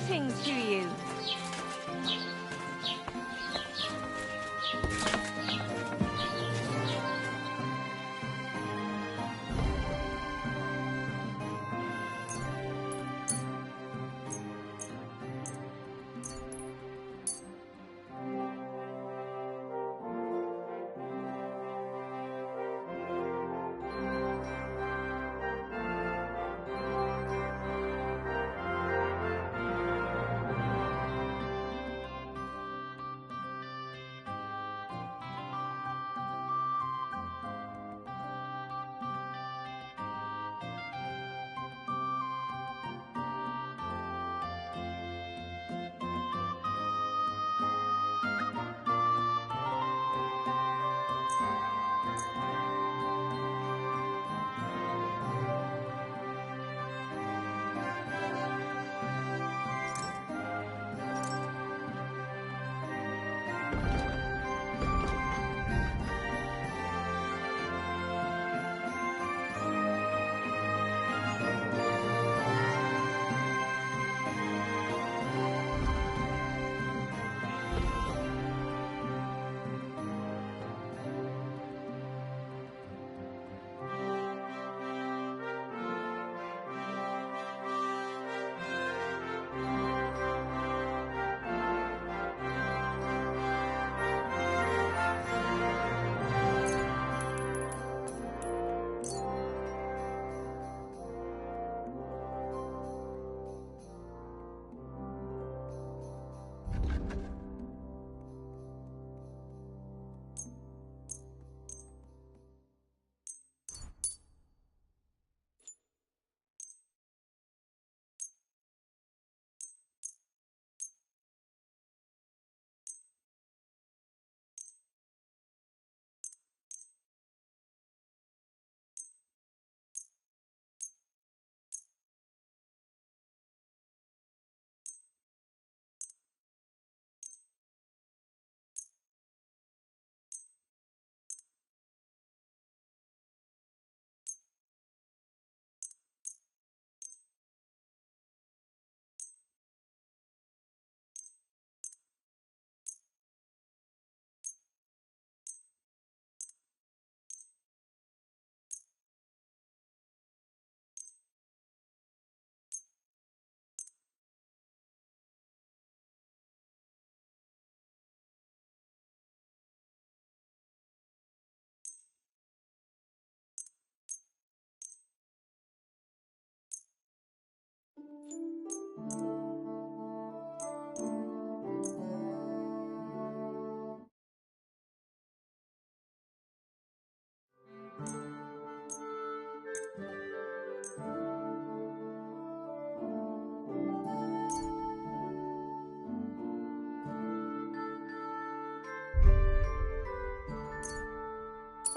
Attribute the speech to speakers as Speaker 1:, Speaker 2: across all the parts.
Speaker 1: Greetings to you.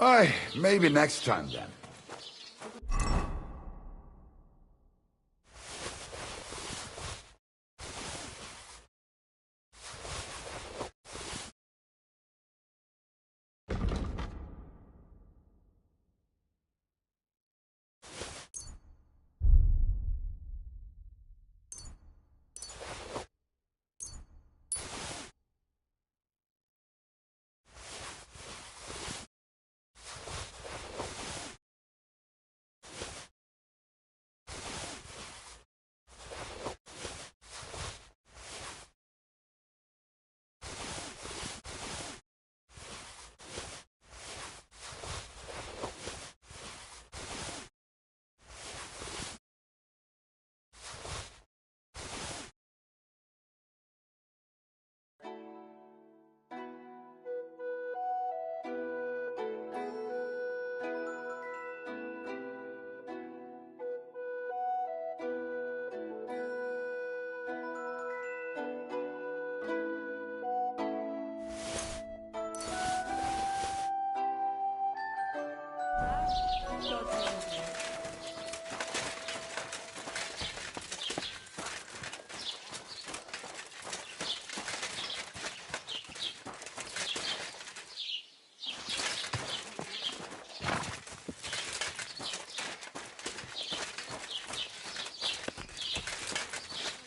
Speaker 2: Aye, maybe next time then.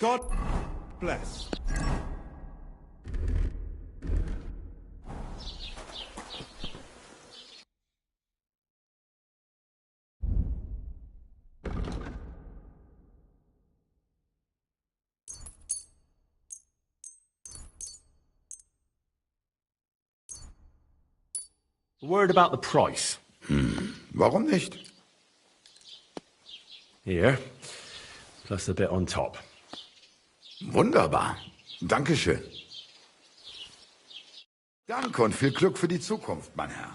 Speaker 3: God
Speaker 1: bless.
Speaker 3: A word about the price.
Speaker 2: Warum nicht?
Speaker 3: Here, plus a bit on top.
Speaker 2: Wunderbar. Dankeschön. Danke und viel Glück für die Zukunft, mein Herr.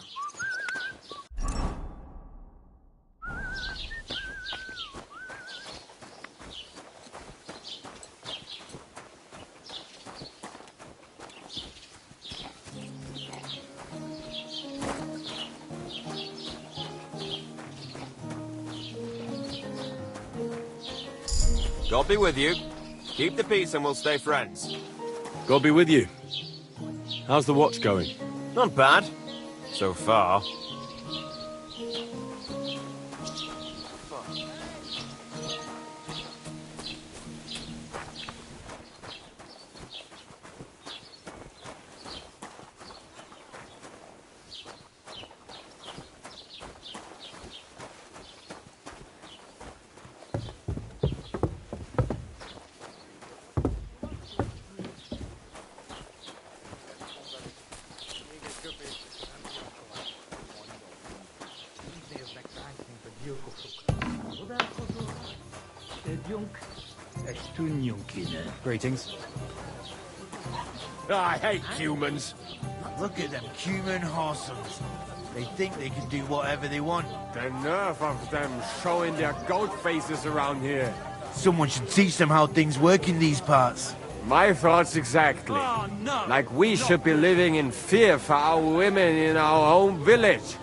Speaker 4: God be with you. Keep the peace and we'll stay friends.
Speaker 3: God be with you. How's the watch going?
Speaker 4: Not bad. So far.
Speaker 1: Greetings.
Speaker 4: I hate humans.
Speaker 5: Look at them human horses. They think they can do whatever they want.
Speaker 4: The nerve of them showing their goat faces around here.
Speaker 5: Someone should teach them how things work in these parts.
Speaker 4: My thoughts exactly.
Speaker 5: Oh, no.
Speaker 4: Like we should be living in fear for our women in our own village.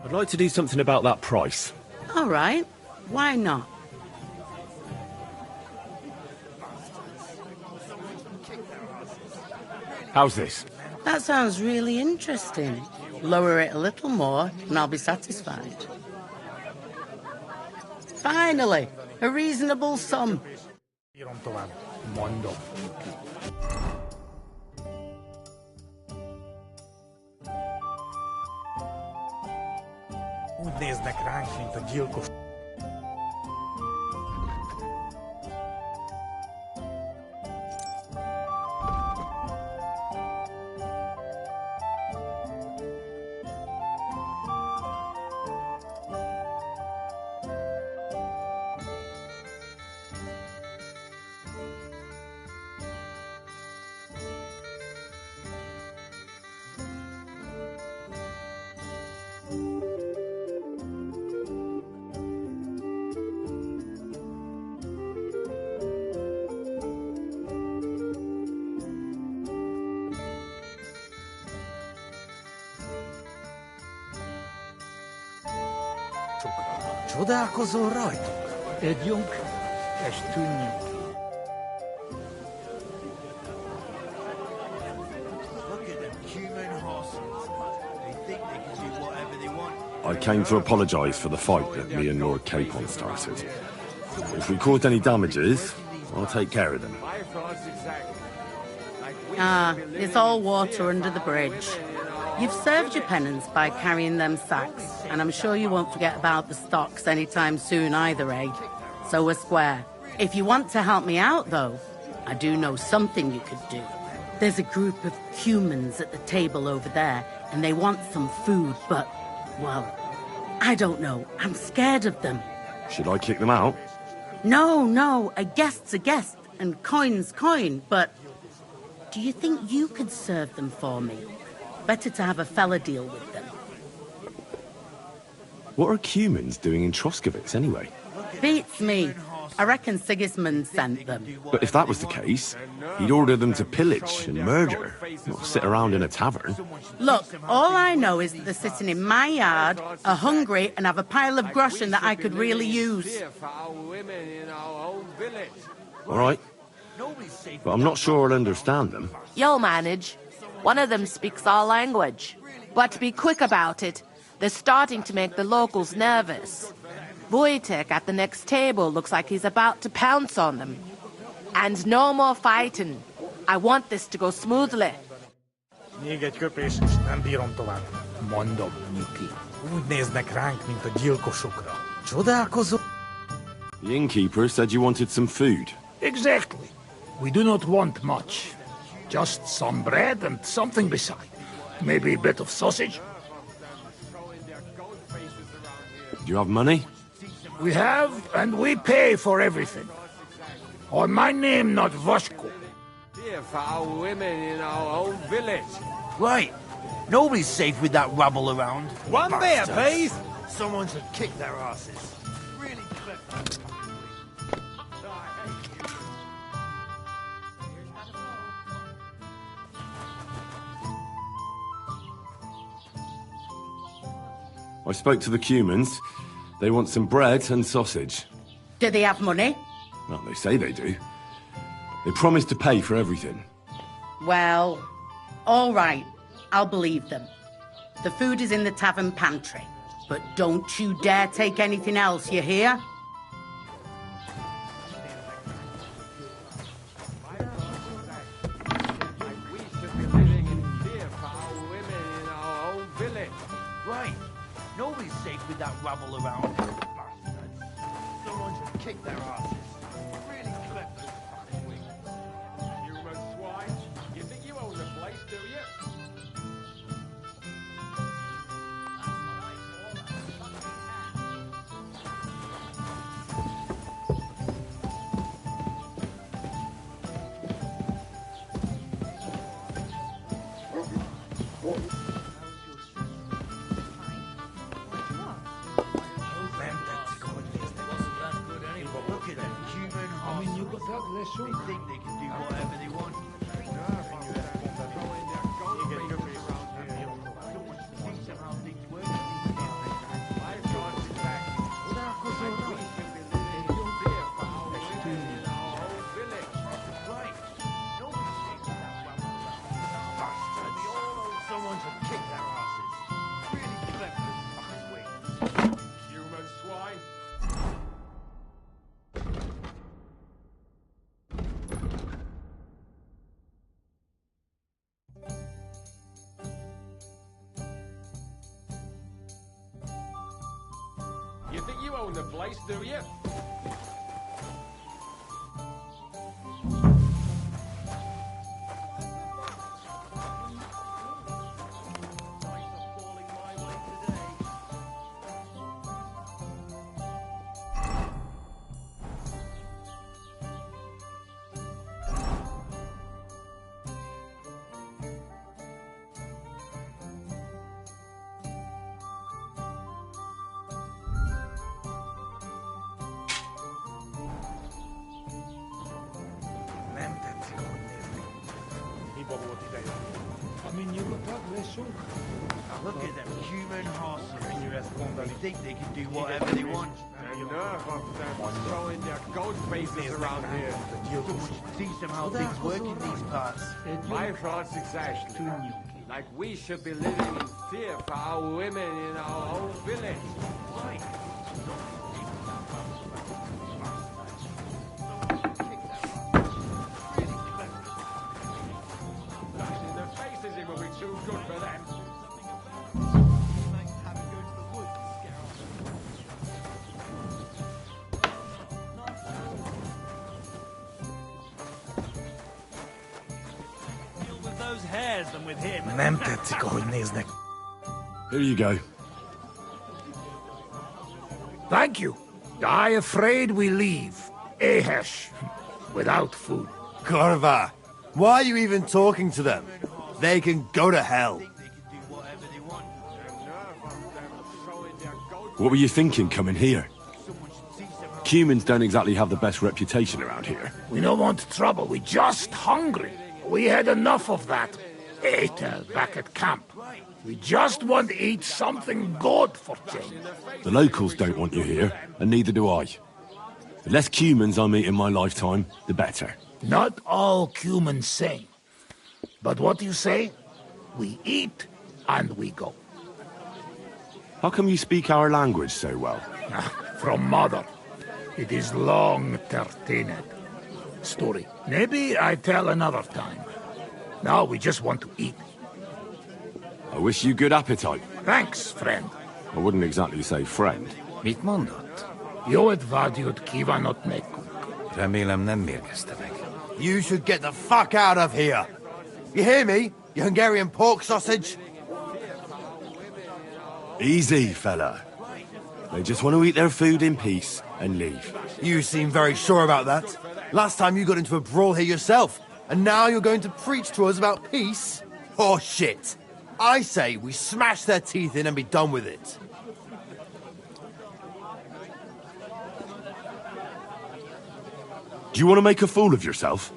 Speaker 3: I'd like to do something about that price.
Speaker 6: All right. Why not?
Speaker 3: How's this?
Speaker 6: That sounds really interesting. Lower it a little more, and I'll be satisfied. Finally, a reasonable sum.
Speaker 1: Úgy néznek ránk, mint a gyilkos. Csodálkozol rajtuk? Együnk, és tűnjünk.
Speaker 5: Look at them human horses. They think they can do whatever they want.
Speaker 3: I came to apologise for the fight that me and Lord Capon started. If we caused any damages, I'll take care of them.
Speaker 4: My thoughts exactly. Like we
Speaker 6: Ah,
Speaker 4: should be living
Speaker 6: it's all
Speaker 4: in
Speaker 6: water
Speaker 4: fear
Speaker 6: under
Speaker 4: for
Speaker 6: the
Speaker 4: our
Speaker 6: bridge.
Speaker 4: women in our
Speaker 6: You've
Speaker 4: own
Speaker 6: served your
Speaker 4: village.
Speaker 6: penance by carrying them sacks, and I'm sure you won't forget about the stocks anytime soon either, eh? So we're square. If you want to help me out, though, I do know something you could do. There's a group of humans at the table over there, and they want some food, but, well, I don't know. I'm scared of them.
Speaker 3: Should I kick them out?
Speaker 6: No, a guest's a guest, and coin's coin, but do you think you could serve them for me? Better to have a fella deal with them.
Speaker 3: What are humans doing in Troskovitz anyway?
Speaker 6: Beats me. I reckon Sigismund sent them.
Speaker 3: But if that was the case, he'd order them to pillage and murder, not sit around in a tavern.
Speaker 6: Look, all I know is that they're sitting in my yard, are hungry, and have a pile of groschen that I could really use.
Speaker 3: All right, but I'm not sure I'll understand them.
Speaker 7: You'll manage. One of them speaks our language. But be quick about it. They're starting to make the locals nervous. Wojtek at the next table looks like he's about to pounce on them. And no more fighting. I want this to go smoothly.
Speaker 1: Még egy köpés, és nem bírom tovább. Mondom, Niki. Úgy néznek ránk, mint a gyilkosokra. Csodálkozó?
Speaker 3: The innkeeper said you wanted some food.
Speaker 1: Exactly. We do not want much. Just some bread and something beside. Maybe a bit of sausage.
Speaker 3: Do you have money?
Speaker 1: We have, and we pay for everything. Or my name not Voshko.
Speaker 4: Here for our women in our own village.
Speaker 5: Right. Nobody's safe with that rabble around.
Speaker 1: One beer, please.
Speaker 5: Someone should kick their asses. Really clever.
Speaker 3: I spoke to the Cumans. They want some bread and sausage.
Speaker 6: Do they have money?
Speaker 3: Well, they say they do. They promised to pay for everything.
Speaker 6: Well, all right. I'll believe them. The food is in the tavern pantry. But don't you dare take anything else, you hear?
Speaker 4: We should be living in fear for our women in our own village.
Speaker 5: Right. Nobody's safe with that rabble around. Bastards. Someone should kick their asses. Really clever.
Speaker 4: Human swine. You think you own the place, do you?
Speaker 5: Look at them, human hearts. They think they can do whatever they want. Teach them how things work. Right. Nobody's safe with that rabble around. Bastards. Someone should kick their asses. Really clever. Fucking wings.
Speaker 4: Human swine. You think you own the place, do you?
Speaker 1: Nem tetszik, ahogy néznek. Hiba volt ideje. Amin nyugodtak, leszünk.
Speaker 5: Look at them, human horses. They think they can do whatever they want.
Speaker 4: The nerve of them throwing their goat faces around here.
Speaker 5: Someone should teach them how things work in these parts.
Speaker 4: My thoughts exactly. Like we should be living in fear for our women in our own village.
Speaker 5: Right.
Speaker 4: In their faces, it will be too good for them.
Speaker 5: Deal with those hares than with him.
Speaker 1: Nem tetszik, ahogy néznek.
Speaker 3: Here you go.
Speaker 1: Thank you. I afraid we leave. Ehesh. Without food.
Speaker 8: Korva, why are you even talking to them? They can go to hell.
Speaker 3: What were you thinking coming here? Humans don't exactly have the best reputation around here.
Speaker 8: We don't want trouble. We just hungry. We had enough of that. Ate back at camp. We just want to eat something good for change.
Speaker 3: The locals don't want you here, and neither do I. The less humans I meet in my lifetime, the better.
Speaker 8: Not all humans same. But what you say? We eat and we go.
Speaker 3: How come you speak our language so well?
Speaker 8: From mother. It is long 13 story. Maybe I tell another time. Now we just want to eat.
Speaker 3: I wish you good appetite.
Speaker 8: Thanks, friend.
Speaker 3: I wouldn't exactly say friend.
Speaker 9: Mit mondott?
Speaker 8: Jót vágyót kívánott nekünk.
Speaker 9: Remélem nem mérgezte meg.
Speaker 10: You should get the fuck out of here. You hear me, you Hungarian pork sausage?
Speaker 3: Easy, fella. They just want to eat their food in peace and leave.
Speaker 10: You seem very sure about that. Last time you got into a brawl here yourself, and now you're going to preach to us about peace? Oh shit. I say we smash their teeth in and be done with it.
Speaker 3: Do you want to make a fool of yourself?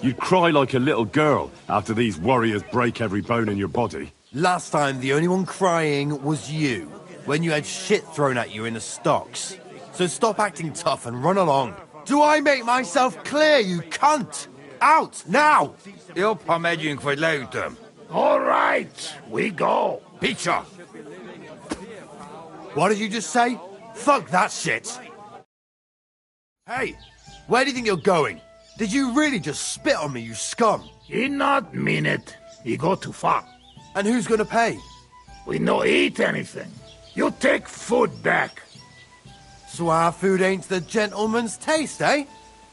Speaker 3: You'd cry like a little girl after these warriors break every bone in your body.
Speaker 10: Last time the only one crying was you, when you had shit thrown at you in the stocks. So stop acting tough and run along. Do I make myself clear, you cunt? Out, now!
Speaker 9: Jobb, ha megyünk, vagy leütöm.
Speaker 8: All right, we go.
Speaker 9: Picsa!
Speaker 10: What did you just say? Fuck that shit! Hey, where do you think you're going? Did you really just spit on me, you scum?
Speaker 8: He not mean it. He go too far.
Speaker 10: And who's gonna pay?
Speaker 8: We no eat anything. You take food back.
Speaker 10: So our food ain't the gentleman's taste, eh?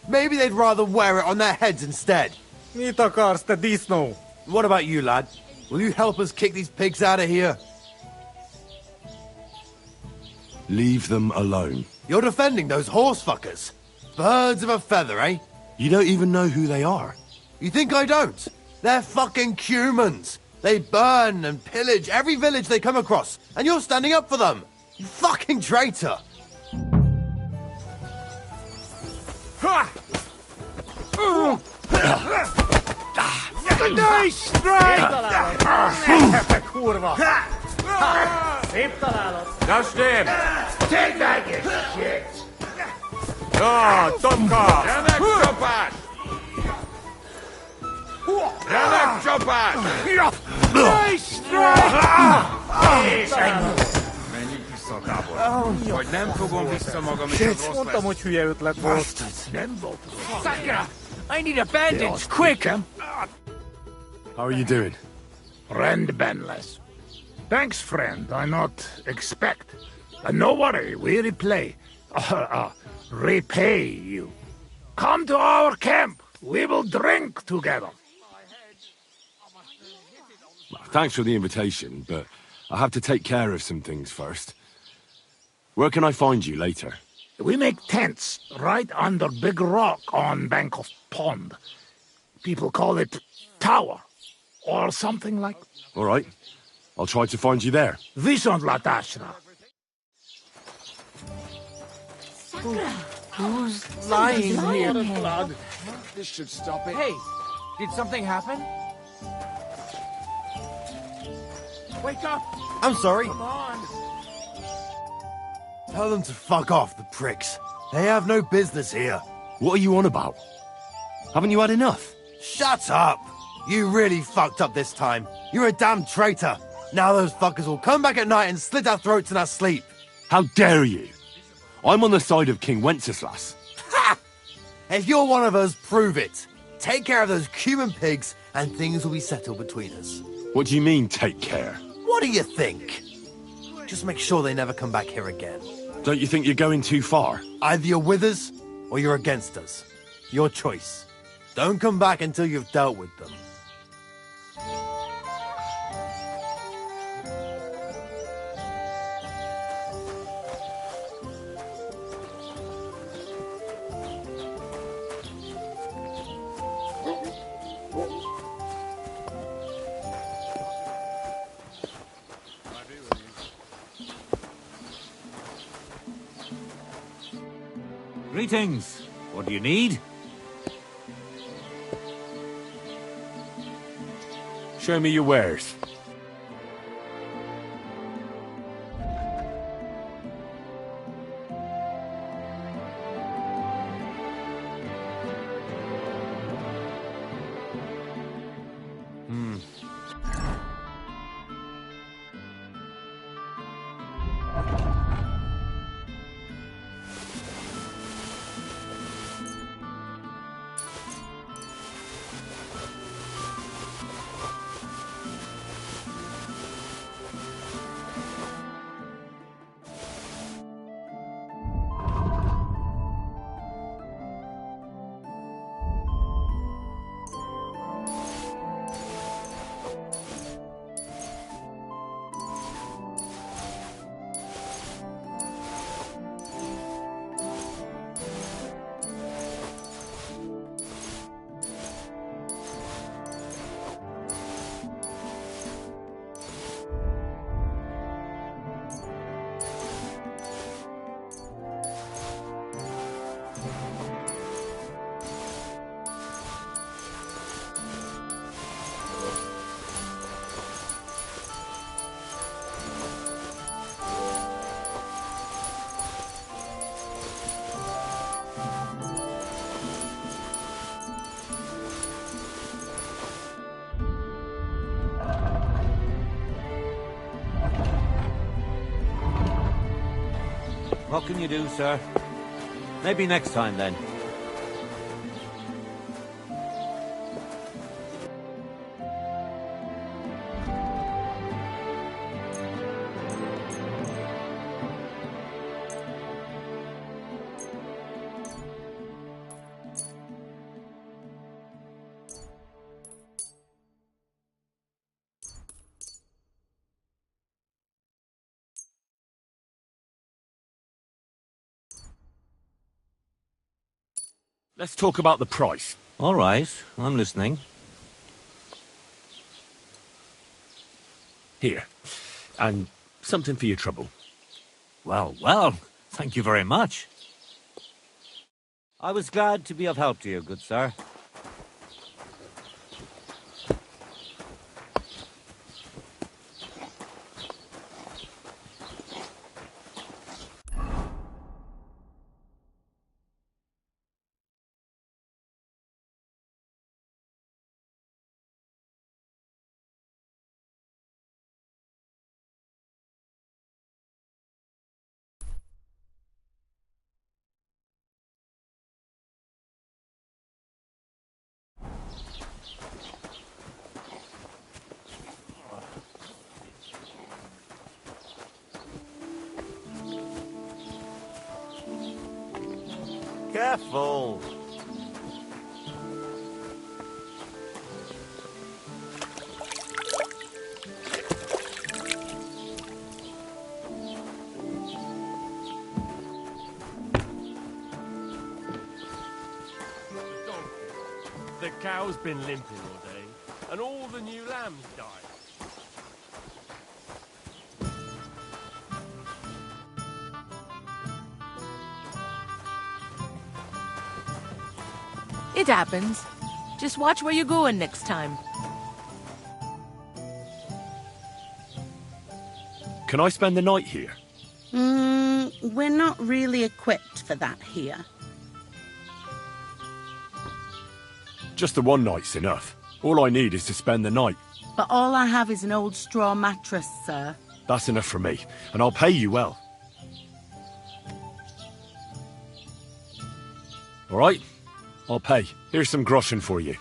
Speaker 10: Maybe they'd rather wear it on their heads instead.
Speaker 1: Mit akarsz, te disznó?
Speaker 10: What about you, lad? Will you help us kick these pigs out of here?
Speaker 3: Leave them alone.
Speaker 10: You're defending those horse fuckers. Birds of a feather, eh?
Speaker 3: You don't even know who they are.
Speaker 10: You think I don't? They're fucking humans. They burn and pillage every village they come across, and you're standing up for them. You fucking traitor.
Speaker 8: Nice strike!
Speaker 1: Kurva! Szép találat!
Speaker 4: Das stimmt!
Speaker 8: Take that, you shit!
Speaker 4: Ja, Tomka! Remek csapás! Remek csapás!
Speaker 8: Nice strike!
Speaker 9: Menjünk vissza a táborba. Vagy nem fogom vissza magam, és az rossz
Speaker 1: Mondtam,
Speaker 9: lesz.
Speaker 1: hogy hülye ötlet volt.
Speaker 8: Nem volt rossz.
Speaker 4: Sakra! I need a bandage, quick!
Speaker 3: How are you doing?
Speaker 8: Rendben lesz. Thanks, friend. I not expect. No worry, we repay you. Come to our camp. We will drink together.
Speaker 3: Thanks for the invitation, but I have to take care of some things first. Where can I find you later?
Speaker 8: We make tents right under big rock on bank of pond. People call it tower or something like.
Speaker 3: All right. I'll try to find you there.
Speaker 8: Viszontlátásra.
Speaker 10: Who's lying here?
Speaker 4: This should stop it.
Speaker 9: Hey, did something happen?
Speaker 4: Wake up!
Speaker 10: I'm sorry.
Speaker 4: Come on!
Speaker 10: Tell them to fuck off, the pricks. They have no business here.
Speaker 3: What are you on about? Haven't you had enough?
Speaker 10: Shut up! You really fucked up this time. You're a damn traitor. Now those fuckers will come back at night and slit our throats in our sleep.
Speaker 3: How dare you? I'm on the side of King Wenceslas.
Speaker 10: Ha! If you're one of us, prove it. Take care of those Cuban pigs and things will be settled between us.
Speaker 3: What do you mean, take care?
Speaker 10: What do you think? Just make sure they never come back here again.
Speaker 3: Don't you think you're going too far?
Speaker 10: Either you're with us or you're against us. Your choice. Don't come back until you've dealt with them.
Speaker 11: Greetings. What do you need?
Speaker 3: Show me your wares.
Speaker 11: What can you do, sir? Maybe next time, then.
Speaker 3: Let's talk about the price.
Speaker 11: All right, I'm listening.
Speaker 3: Here. And something for your trouble.
Speaker 11: Well, well, thank you very much. I was glad to be of help to you, good sir. Careful!
Speaker 4: The cow's been limping all day, and all the new lambs died.
Speaker 7: It happens. Just watch where you're going next time.
Speaker 3: Can I spend the night here?
Speaker 6: We're not really equipped for that here.
Speaker 3: Just the one night's enough. All I need is to spend the night.
Speaker 6: But all I have is an old straw mattress, sir.
Speaker 3: That's enough for me, and I'll pay you well. All right? I'll pay. Here's some groschen for you.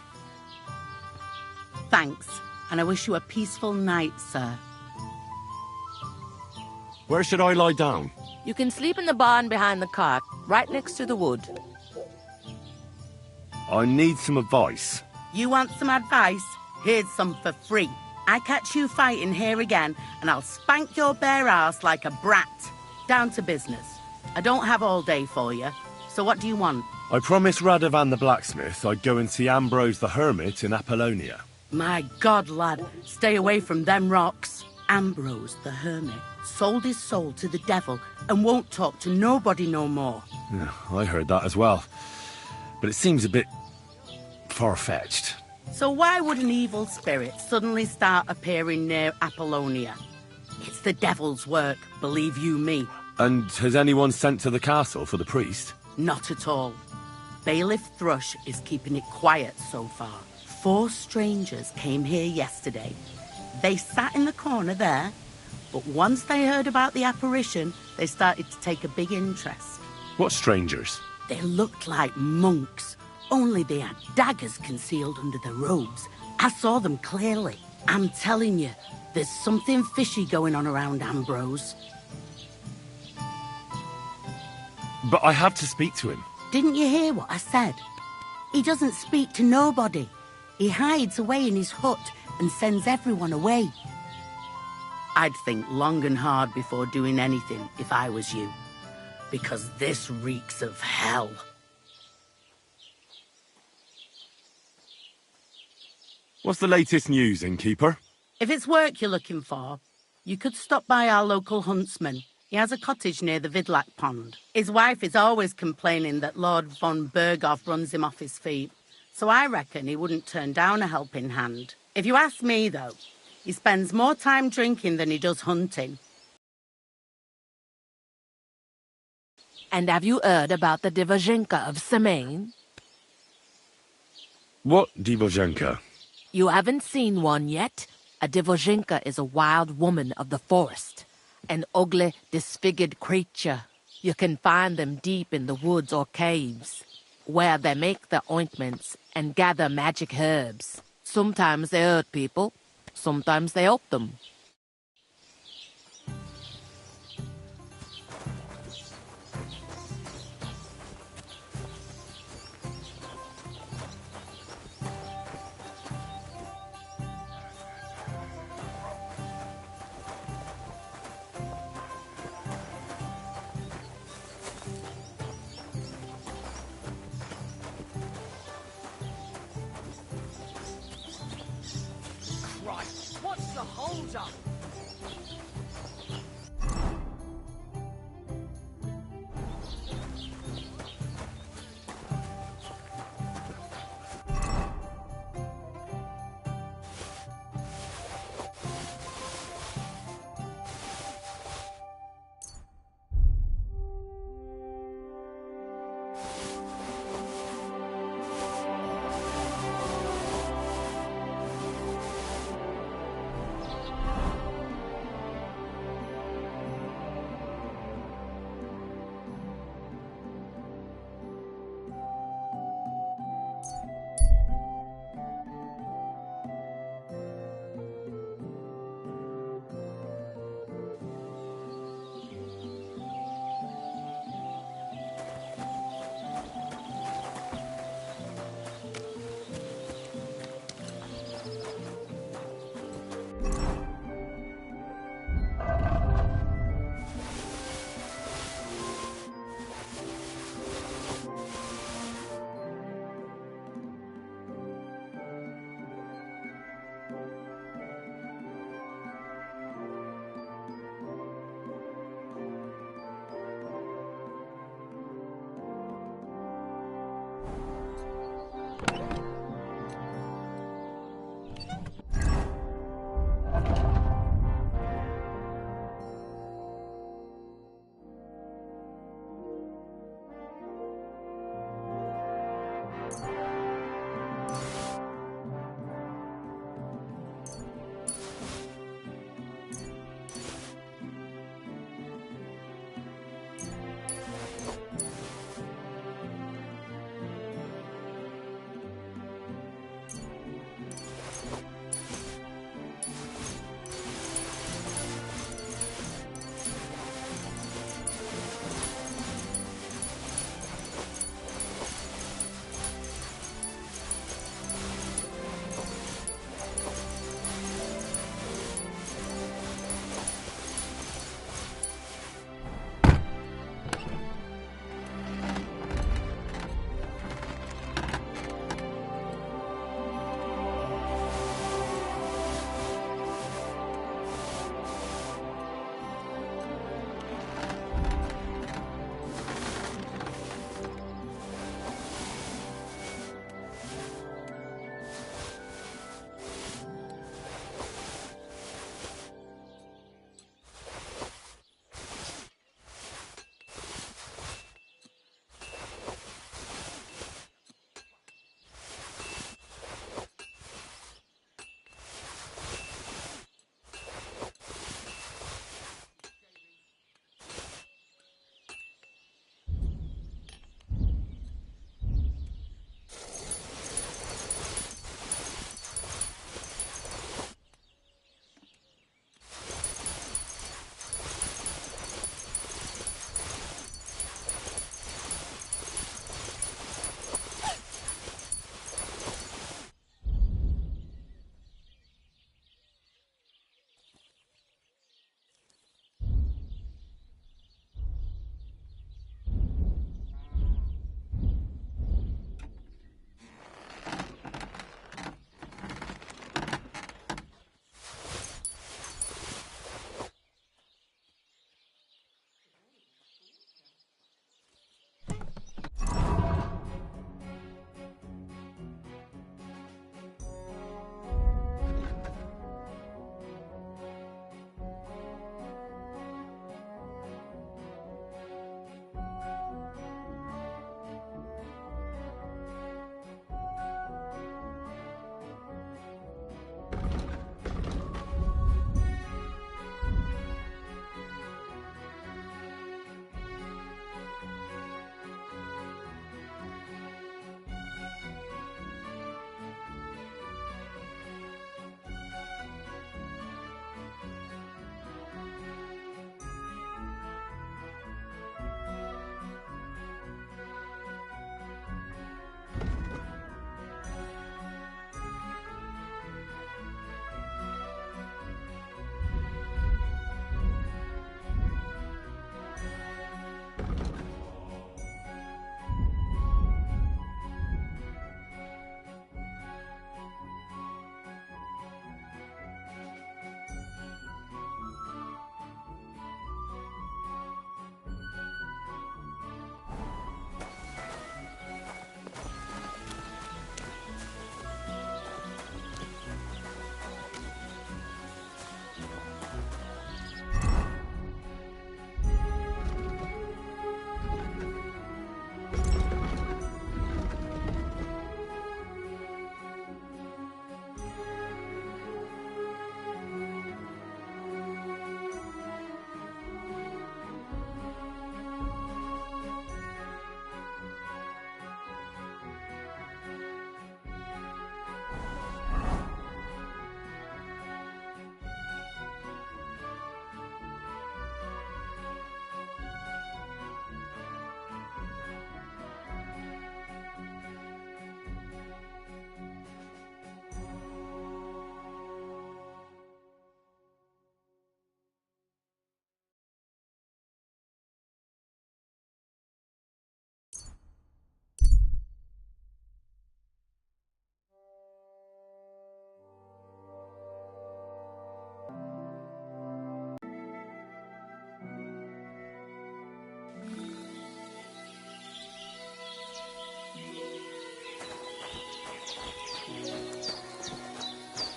Speaker 6: Thanks, and I wish you a peaceful night, sir.
Speaker 3: Where should I lie down?
Speaker 7: You can sleep in the barn behind the cart, right next to the wood.
Speaker 3: I need some advice.
Speaker 6: You want some advice? Here's some for free. I catch you fighting here again, and I'll spank your bare ass like a brat. Down to business. I don't have all day for you, so what do you want?
Speaker 3: I promised Radovan the blacksmith I'd go and see Ambrose the hermit in Apollonia.
Speaker 6: My God, lad, stay away from them rocks. Ambrose, the hermit, sold his soul to the devil and won't talk to nobody no more.
Speaker 3: Yeah, I heard that as well. But it seems a bit far-fetched.
Speaker 6: So why would an evil spirit suddenly start appearing near Apollonia? It's the devil's work, believe you me.
Speaker 3: And has anyone sent to the castle for the priest?
Speaker 6: Not at all. Bailiff Thrush is keeping it quiet so far. 4 strangers came here yesterday. They sat in the corner there, but once they heard about the apparition, they started to take a big interest.
Speaker 3: What strangers?
Speaker 6: They looked like monks, only they had daggers concealed under their robes. I saw them clearly. I'm telling you, there's something fishy going on around Ambrose.
Speaker 3: But I have to speak to him.
Speaker 6: Didn't you hear what I said? He doesn't speak to nobody. He hides away in his hut and sends everyone away. I'd think long and hard before doing anything if I was you, because this reeks of hell.
Speaker 3: What's the latest news, innkeeper?
Speaker 6: If it's work you're looking for, you could stop by our local huntsman. He has a cottage near the Vidlac pond. His wife is always complaining that Lord von Berghoff runs him off his feet, so I reckon he wouldn't turn down a helping hand. If you ask me, though, he spends more time drinking than he does hunting.
Speaker 7: And have you heard about the Divozhenka of Semaine?
Speaker 3: What Divozhenka?
Speaker 7: You haven't seen one yet? A Divozhenka is a wild woman of the forest. An ugly, disfigured creature. You can find them deep in the woods or caves, where they make their ointments and gather magic herbs. Sometimes they hurt people, sometimes they help them.
Speaker 12: What's the hold-up?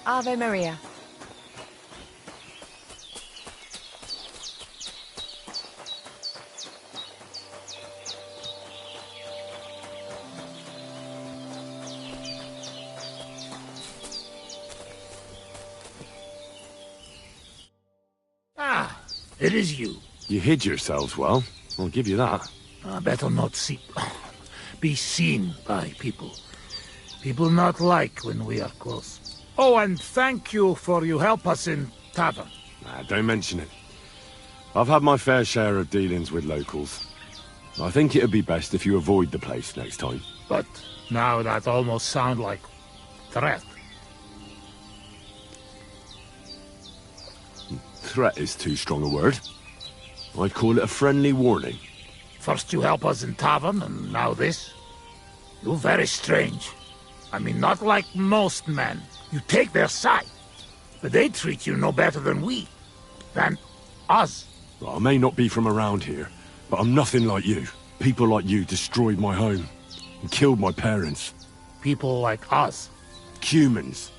Speaker 13: Ave Maria.
Speaker 8: Ah, it is you.
Speaker 3: You hid yourselves well. I'll give you that.
Speaker 8: Better not be seen by people. People not like when we are close. Oh, and thank you for you help us in tavern.
Speaker 3: Nah, don't mention it. I've had my fair share of dealings with locals. I think it'd be best if you avoid the place next time.
Speaker 8: But now that almost sound like threat.
Speaker 3: Threat is too strong a word. I'd call it a friendly warning.
Speaker 8: First you help us in tavern, and now this? You're very strange. I mean, not like most men. You take their side. But they treat you no better than we. Than us.
Speaker 3: Well, I may not be from around here, but I'm nothing like you. People like you destroyed my home and killed my parents.
Speaker 8: People like us?
Speaker 3: Humans.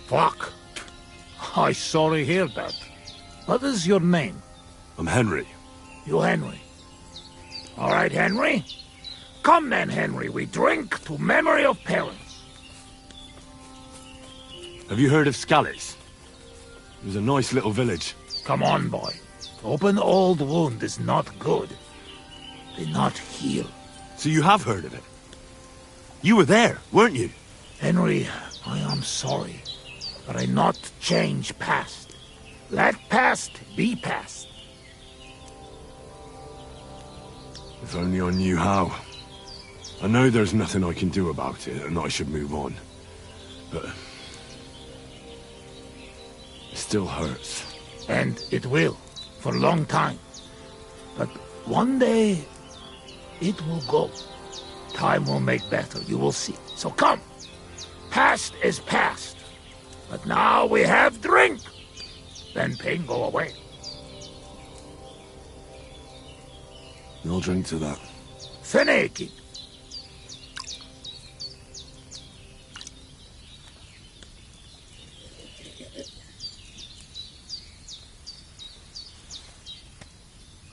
Speaker 8: Fuck. I sorry hear that. What is your name?
Speaker 3: I'm Henry.
Speaker 8: You Henry. All right, Henry. Come then, Henry. We drink to memory of parents.
Speaker 3: Have you heard of Scallis? It was a nice little village.
Speaker 8: Come on, boy. Open old wound is not good. They not heal.
Speaker 3: So you have heard of it? You were there, weren't you?
Speaker 8: Henry, I am sorry, but I not change past. Let past be past.
Speaker 3: If only I knew how. I know there's nothing I can do about it, and I should move on. But it still hurts.
Speaker 8: And it will, for a long time. But one day, it will go. Time will make better, you will see. So come. Past is past. But now we have drink. Then pain go away.
Speaker 3: I'll drink to that.
Speaker 8: Feneki.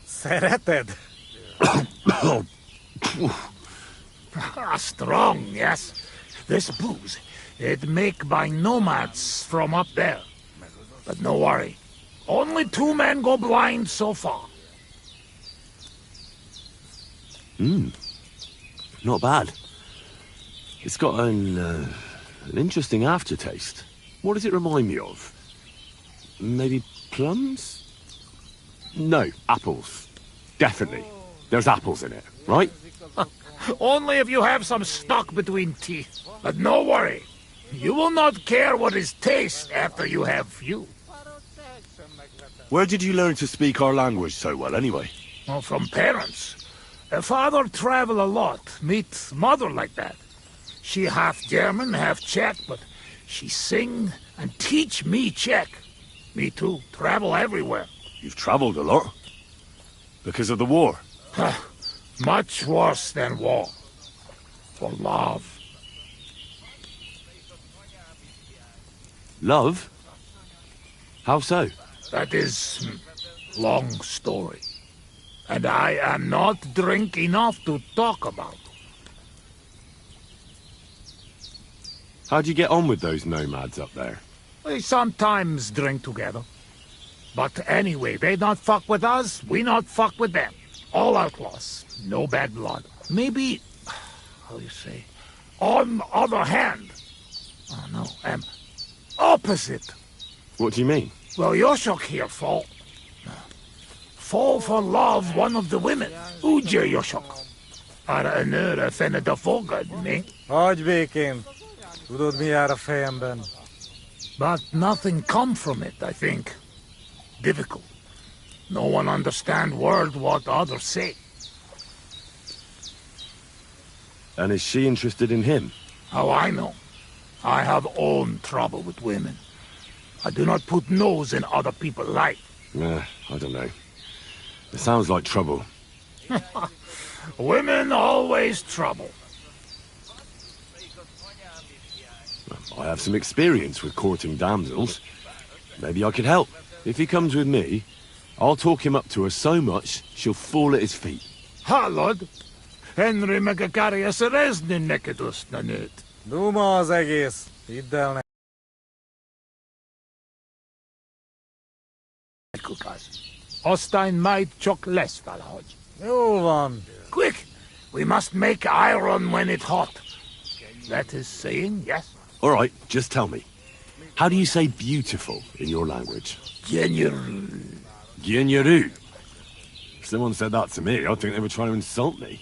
Speaker 1: Szereted?
Speaker 8: Strong, yes. This booze, it make by nomads from up there. But no worry. Only 2 men go blind so far.
Speaker 3: Not bad. It's got an interesting aftertaste. What does it remind me of? Maybe plums? No, apples. Definitely. There's apples in it, right?
Speaker 8: Only if you have some stuck between teeth. But no worry. You will not care what is taste after you have few.
Speaker 3: Where did you learn to speak our language so well, anyway?
Speaker 8: Well, from parents. Father travel a lot, meet mother like that. She half German, half Czech, but she sing and teach me Czech. Me too, travel everywhere.
Speaker 3: You've traveled a lot. Because of the war.
Speaker 8: Much worse than war. For love.
Speaker 3: Love? How so?
Speaker 8: That is long story. And I am not drink enough to talk about.
Speaker 3: How'd you get on with those nomads up there?
Speaker 8: We sometimes drink together. But anyway, they not fuck with us, we not fuck with them. All outlaws, no bad blood. Maybe, how you say, on the other hand, oh no, opposite.
Speaker 3: What do you mean?
Speaker 8: Well, Yoshok here fall for love one of the women. Uje Yoshok. Arra een nőre fenne de fogad, ne?
Speaker 1: Hagyj békén. Tudod, mi jár a fejemben?
Speaker 8: But nothing come from it, I think. Difficult. No one understand word what others say.
Speaker 3: And is she interested in him?
Speaker 8: How I know? I have own trouble with women. I do not put nose in other people's life.
Speaker 3: I don't know. It sounds like trouble.
Speaker 8: Women always trouble.
Speaker 3: I have some experience with courting damsels. Maybe I could help. If he comes with me, I'll talk him up to her so much she'll fall at his feet.
Speaker 8: Hallod? Henry meg akarja szerezni neked azt a nőt.
Speaker 1: Duma az egész. Hidd el
Speaker 8: Aztán majd csak lesz valahogy.
Speaker 1: Jól van.
Speaker 8: Quick! We must make iron when it's hot. That is saying, yes?
Speaker 3: All right, just tell me. How do you say beautiful in your language?
Speaker 8: Genyeru.
Speaker 3: Genyeru. If someone said that to me, I'd think they were trying to insult me.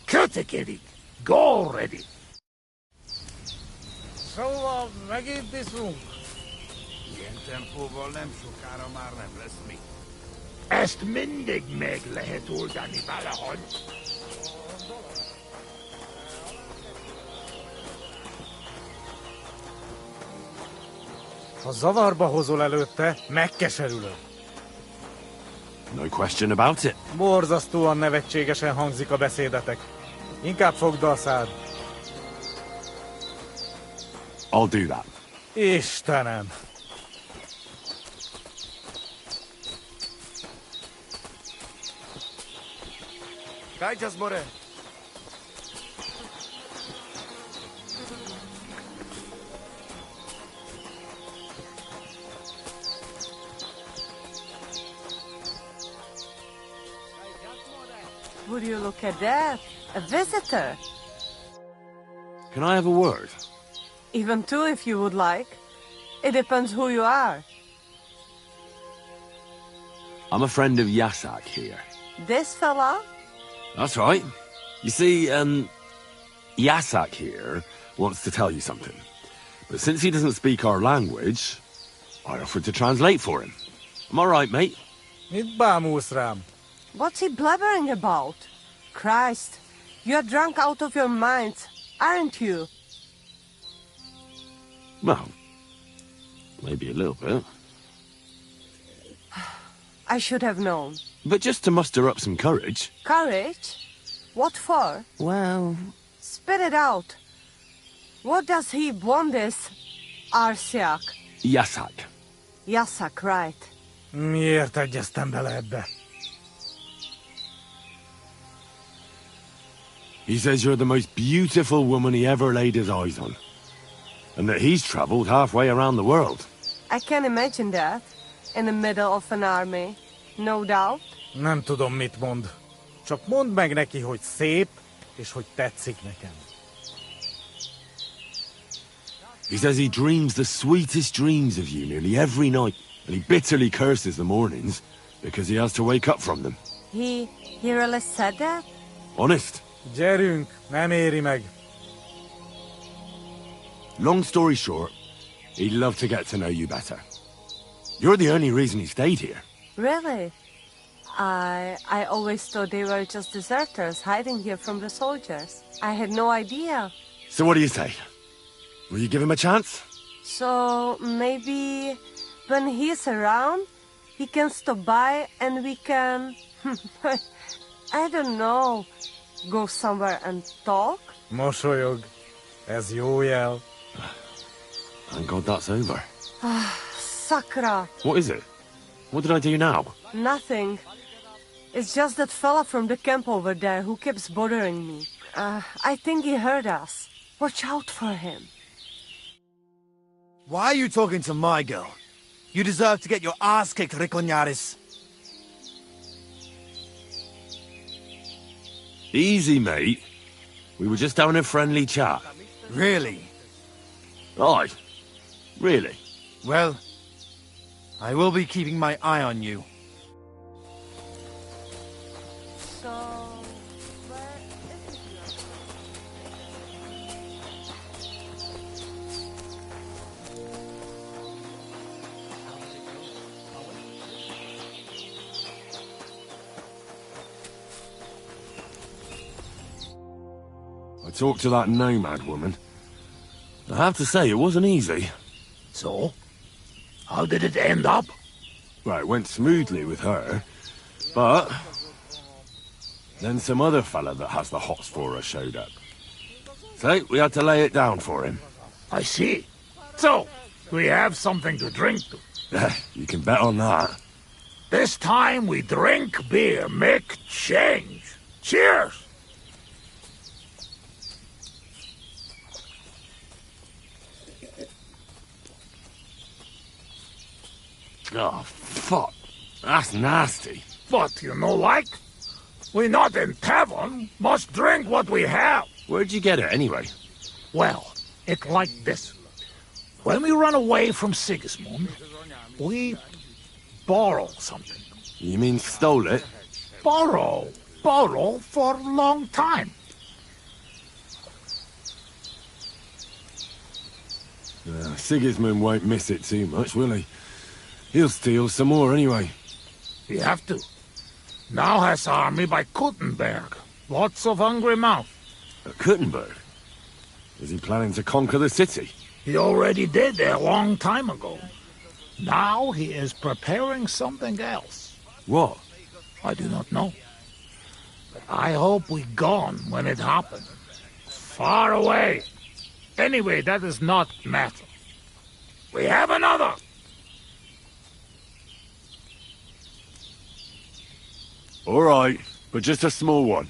Speaker 8: Kötekedik. Go already.
Speaker 1: Szóval megint iszunk.
Speaker 9: Ilyen tempóval nem sokára már nem lesz mi.
Speaker 8: Ezt mindig meg lehet oldani valahogy.
Speaker 1: Ha zavarba hozol előtte, megkeserülök.
Speaker 3: No question about it.
Speaker 1: Borzasztóan nevetségesen hangzik a beszédetek. Inkább fogd a szád.
Speaker 3: I'll do that.
Speaker 1: Istenem!
Speaker 10: Kajtas, more.
Speaker 13: Would you look at that? A visitor.
Speaker 3: Can I have a word?
Speaker 13: Even two if you would like. It depends who you are.
Speaker 3: I'm a friend of Yasak here.
Speaker 13: This fella?
Speaker 3: That's right. You see, Yasak here wants to tell you something. But since he doesn't speak our language, I offered to translate for him. Am I right, mate?
Speaker 1: Mit bámulsz rám?
Speaker 13: What's he blabbering about? Christ, you're drunk out of your mind, aren't you?
Speaker 3: Well, maybe a little bit.
Speaker 13: I should have known.
Speaker 3: But just to muster up some courage.
Speaker 13: Courage? What for?
Speaker 3: Well...
Speaker 13: Spit it out. What does he want this Arsiak?
Speaker 3: Yasak.
Speaker 13: Yasak, right.
Speaker 1: Miért egyeztem bele ebbe?
Speaker 3: He says you're the most beautiful woman he ever laid his eyes on. And that he's traveled halfway around the world.
Speaker 13: I can imagine that. In the middle of an army. No doubt.
Speaker 1: Nem tudom, mit mond. Csak mondd meg neki, hogy szép, és hogy tetszik nekem.
Speaker 3: He says he dreams the sweetest dreams of you nearly every night. And he bitterly curses the mornings because he has to wake up from them.
Speaker 13: He really said that?
Speaker 3: Honest.
Speaker 1: Gyerünk, nem éri meg.
Speaker 3: Long story short, he'd love to get to know you better. You're the only reason he stayed here.
Speaker 13: Really? I always thought they were just deserters hiding here from the soldiers. I had no idea.
Speaker 3: So what do you say? Will you give him a chance?
Speaker 13: So maybe when he's around, he can stop by and we can... I don't know. Go somewhere and talk?
Speaker 1: Mosolyog. Ez jó jel.
Speaker 3: Thank God that's over.
Speaker 13: Sakra.
Speaker 3: What is it? What did I do now?
Speaker 13: Nothing. It's just that fella from the camp over there who keeps bothering me. I think he heard us. Watch out for him.
Speaker 10: Why are you talking to my girl? You deserve to get your ass kicked, Riconyaris.
Speaker 3: Easy, mate. We were just having a friendly chat.
Speaker 10: Really?
Speaker 3: Aye. Really?
Speaker 10: Well, I will be keeping my eye on you.
Speaker 13: So, where is
Speaker 3: I talked to that nomad woman. I have to say, it wasn't easy.
Speaker 8: So? How did it end up?
Speaker 3: Well, it went smoothly with her, but... then some other fella that has the hots for her showed up. So, we had to lay it down for him.
Speaker 8: I see. So, we have something to drink to.
Speaker 3: You can bet on that.
Speaker 8: This time we drink beer, make change. Cheers!
Speaker 3: Oh, fuck. That's nasty.
Speaker 8: But you know like? We not in tavern, must drink what we have.
Speaker 3: Where'd you get it, anyway?
Speaker 8: Well, it like this. When we run away from Sigismund, we borrow something.
Speaker 3: You mean stole it?
Speaker 8: Borrow for a long time.
Speaker 3: Sigismund won't miss it too much, will he? He'll steal some more anyway.
Speaker 8: We have to. Now has army by Kuttenberg. Lots of hungry mouth.
Speaker 3: At Kuttenberg? Is he planning to conquer the city?
Speaker 8: He already did a long time ago. Now he is preparing something else.
Speaker 3: What?
Speaker 8: I do not know. But I hope we gone when it happened. Far away. Anyway, that is not matter. We have another.
Speaker 3: All right, but just a small one.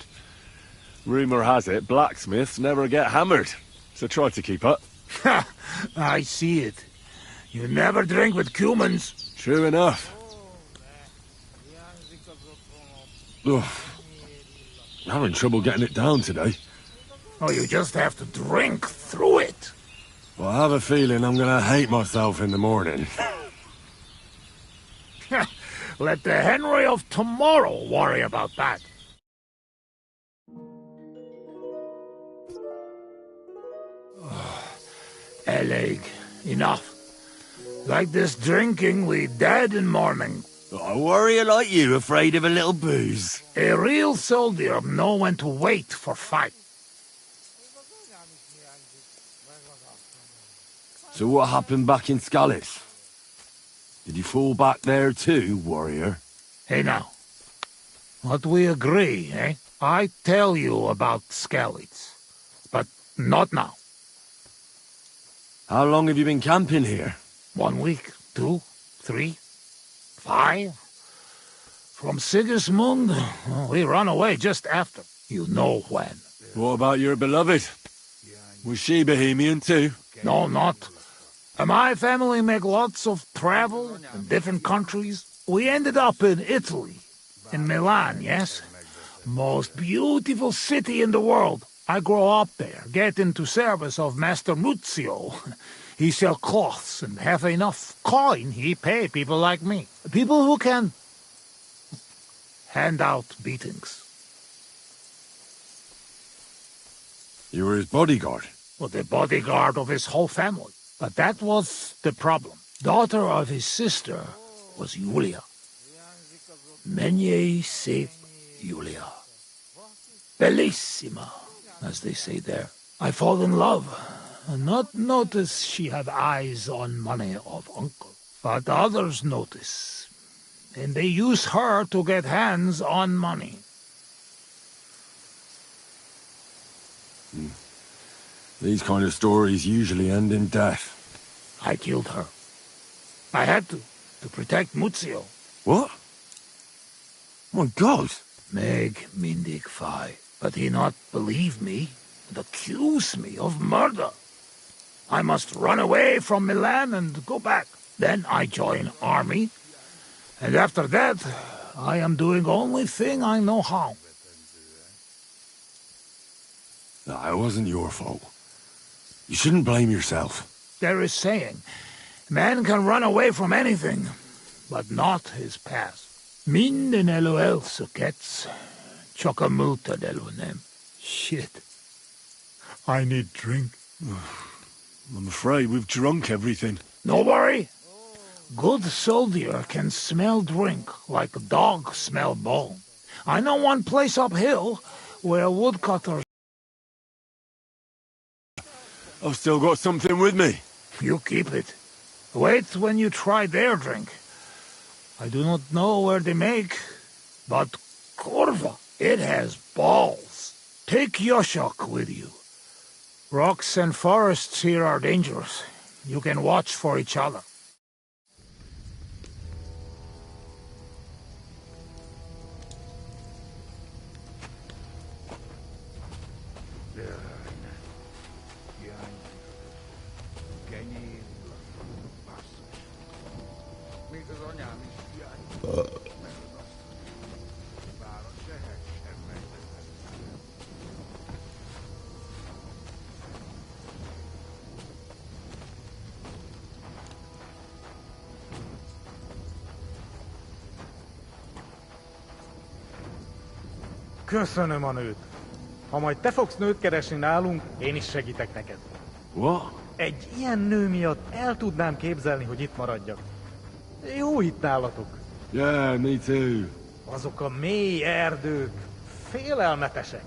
Speaker 3: Rumor has it blacksmiths never get hammered, so try to keep up.
Speaker 8: Ha! I see it. You never drink with humans.
Speaker 3: True enough. Ugh. I'm having trouble getting it down today.
Speaker 8: Oh, you just have to drink through it.
Speaker 3: Well, I have a feeling I'm gonna hate myself in the morning.
Speaker 8: Let the Henry of tomorrow worry about that. Eleg, enough. Like this drinking, we dead in morning.
Speaker 3: A warrior like you afraid of a little booze?
Speaker 8: A real soldier know when to wait for fight.
Speaker 3: So what happened back in Skalitz? Did you fall back there too, warrior?
Speaker 8: Hey now, what we agree, eh? I tell you about Skalitz, but not now.
Speaker 3: How long have you been camping here?
Speaker 8: 1 week, 2, 3, 5. From Sigismund, we run away just after. You know when.
Speaker 3: What about your beloved? Was she Bohemian too?
Speaker 8: No, not. My family make lots of travel in different countries. We ended up in Italy, in Milan, yes? Most beautiful city in the world. I grow up there, get into service of Master Muzio. He sell cloths and have enough coin he pay people like me. People who can hand out beatings.
Speaker 3: You were his bodyguard?
Speaker 8: Well, the bodyguard of his whole family. But that was the problem. Daughter of his sister was Julia. Menier se Julia. Bellissima, as they say there. I fall in love, and not notice she had eyes on money of uncle. But others notice, and they use her to get hands on money.
Speaker 3: These kind of stories usually end in death.
Speaker 8: I killed her. I had to protect Muzio.
Speaker 3: What? My God!
Speaker 8: Meg Mindig Fi. But he not believe me and accuse me of murder. I must run away from Milan and go back. Then I join army. And after that, I am doing only thing I know how.
Speaker 3: It wasn't your fault. You shouldn't blame yourself.
Speaker 8: There is saying, man can run away from anything, but not his past. Min en LOL sukets, chokamulta delunem. Shit. I need drink.
Speaker 3: I'm afraid we've drunk everything.
Speaker 8: No worry. Good soldier can smell drink like a dog smell bone. I know one place uphill where woodcutters...
Speaker 3: I've still got something with me.
Speaker 8: You keep it. Wait when you try their drink. I do not know where they make, but Korva, it has balls. Take Yoshok with you. Rocks and forests here are dangerous. You can watch for each other.
Speaker 1: Köszönöm a nőt. Ha majd te fogsz nőt keresni nálunk, én is segítek neked.
Speaker 3: What?
Speaker 1: Egy ilyen nő miatt el tudnám képzelni, hogy itt maradjak. Jó itt nálatok.
Speaker 3: Yeah, me too.
Speaker 1: Azok a mély erdők, félelmetesek.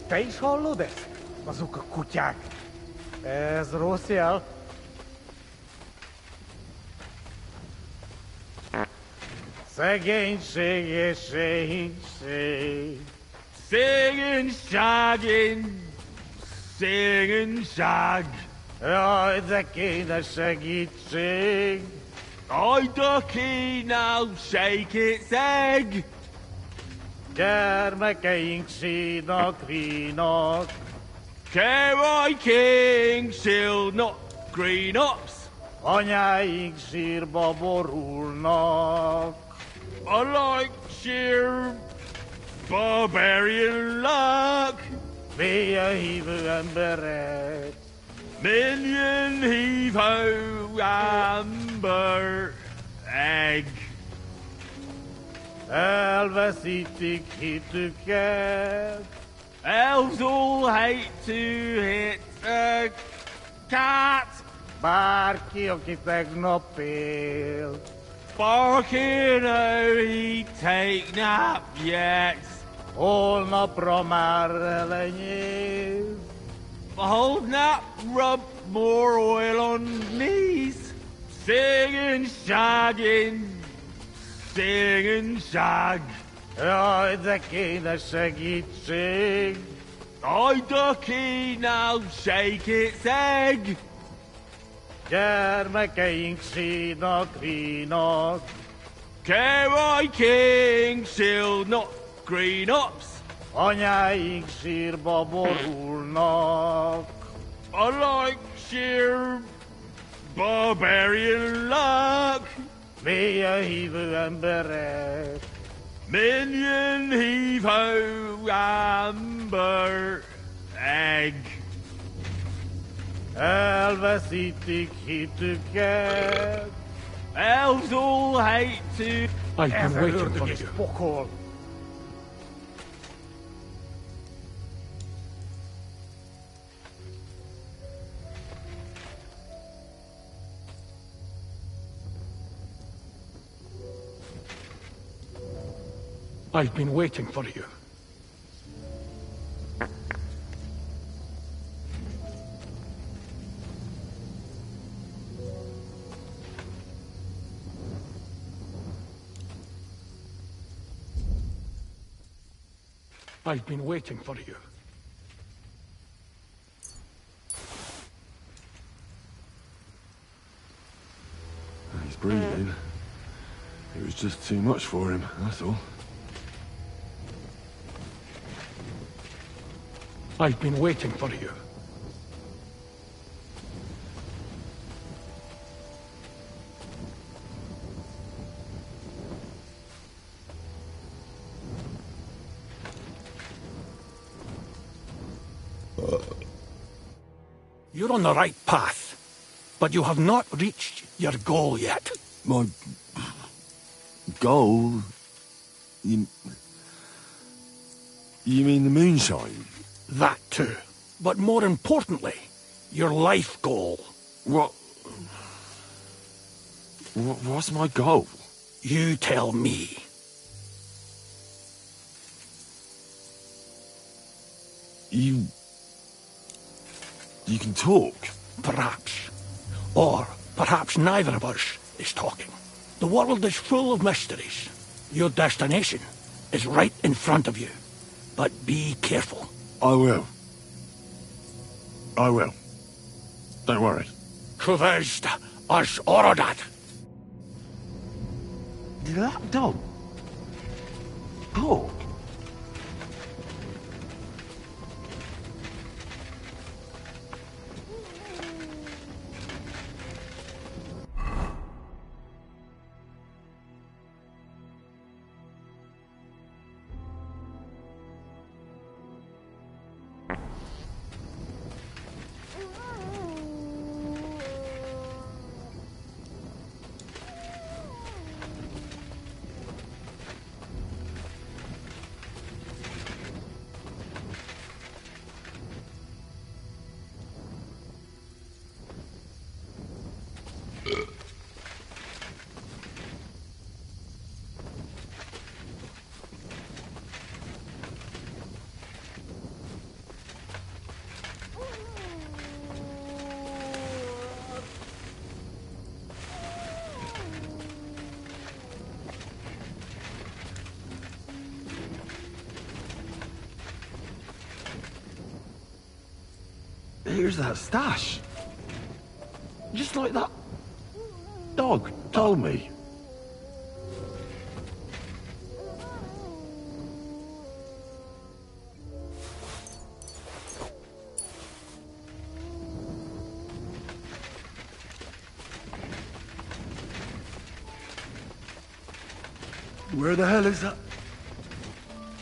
Speaker 1: Te is hallod ezt? Azok a kutyák. Ez rossz jel. Szegénység és szegénység. Szegényság. Jaj, de kéne segítség.
Speaker 3: I the key now, shake its egg.
Speaker 1: Gyermekeink sínak, rínak.
Speaker 3: Carry King, shield not green ups.
Speaker 1: Anyáink sírba borulnak.
Speaker 3: I like sheer barbarian luck.
Speaker 1: Mélyen hívő emberek.
Speaker 3: Minion heave-ho amber egg.
Speaker 1: Elveszítik hitüket.
Speaker 3: Elves all hate to hit a cat.
Speaker 1: Bárki, aki tegnap él.
Speaker 3: Barking, oh, he take nap yet.
Speaker 1: Holnapra már elenyész.
Speaker 3: Hold nap, rub more oil on knees. Singing, shagging, singing shag.
Speaker 1: Jaj, de kéne segítség.
Speaker 3: I ducky now, shake its egg.
Speaker 1: Gyermekeink sínak, rínak.
Speaker 3: Carry King, shield not green ups.
Speaker 1: Anyáink sírba borulnak.
Speaker 3: I like sheer barbarian luck.
Speaker 1: Mélyen hívő emberek.
Speaker 3: Minion heave-ho amber egg.
Speaker 1: Elveszítik hitüket.
Speaker 3: Elves all hate to...
Speaker 8: I've been
Speaker 1: Ez
Speaker 8: waiting
Speaker 1: ördög
Speaker 8: for
Speaker 1: és
Speaker 8: you.
Speaker 1: pokol.
Speaker 8: I've been waiting for you. I've been waiting for you.
Speaker 3: He's breathing. It was just too much for him, that's all.
Speaker 8: I've been waiting for you. You're on the right path, but you have not reached your goal yet.
Speaker 3: My goal? You mean the moonshine?
Speaker 8: That too. But more importantly, your life goal.
Speaker 3: What's my goal?
Speaker 8: You tell me.
Speaker 3: You can talk.
Speaker 8: Perhaps. Or perhaps neither of us is talking. The world is full of mysteries. Your destination is right in front of you. But be careful.
Speaker 3: I will. Don't worry.
Speaker 8: Kuvest as Orodat.
Speaker 3: Did that dog talk? Here's that stash. Just like that dog told me. Where the hell is that?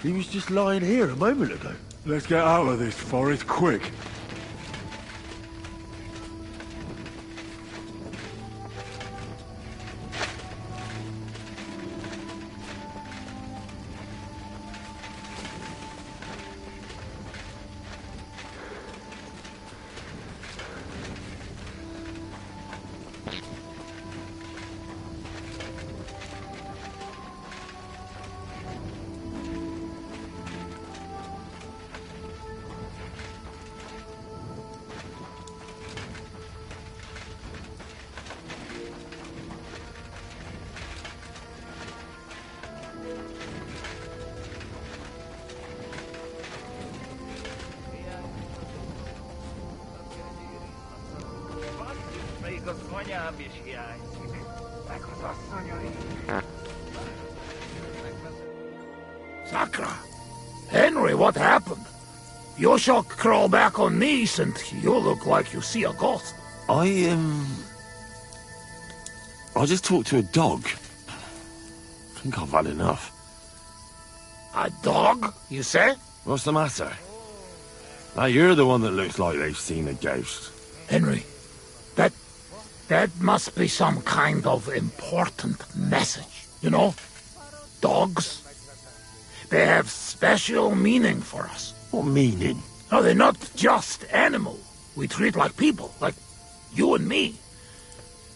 Speaker 3: He was just lying here a moment ago.
Speaker 14: Let's get out of this forest quick.
Speaker 8: Sakra! Henry, what happened? You shall crawl back on knees and you look like you see a ghost.
Speaker 3: I just talked to a dog. I think I've had enough.
Speaker 8: A dog, you say?
Speaker 3: What's the matter? Now, you're the one that looks like they've seen a ghost.
Speaker 8: Henry, that must be some kind of important message, you know? Dogs, they have special meaning for us.
Speaker 3: What meaning?
Speaker 8: No, they're not just animals we treat like people, like you and me.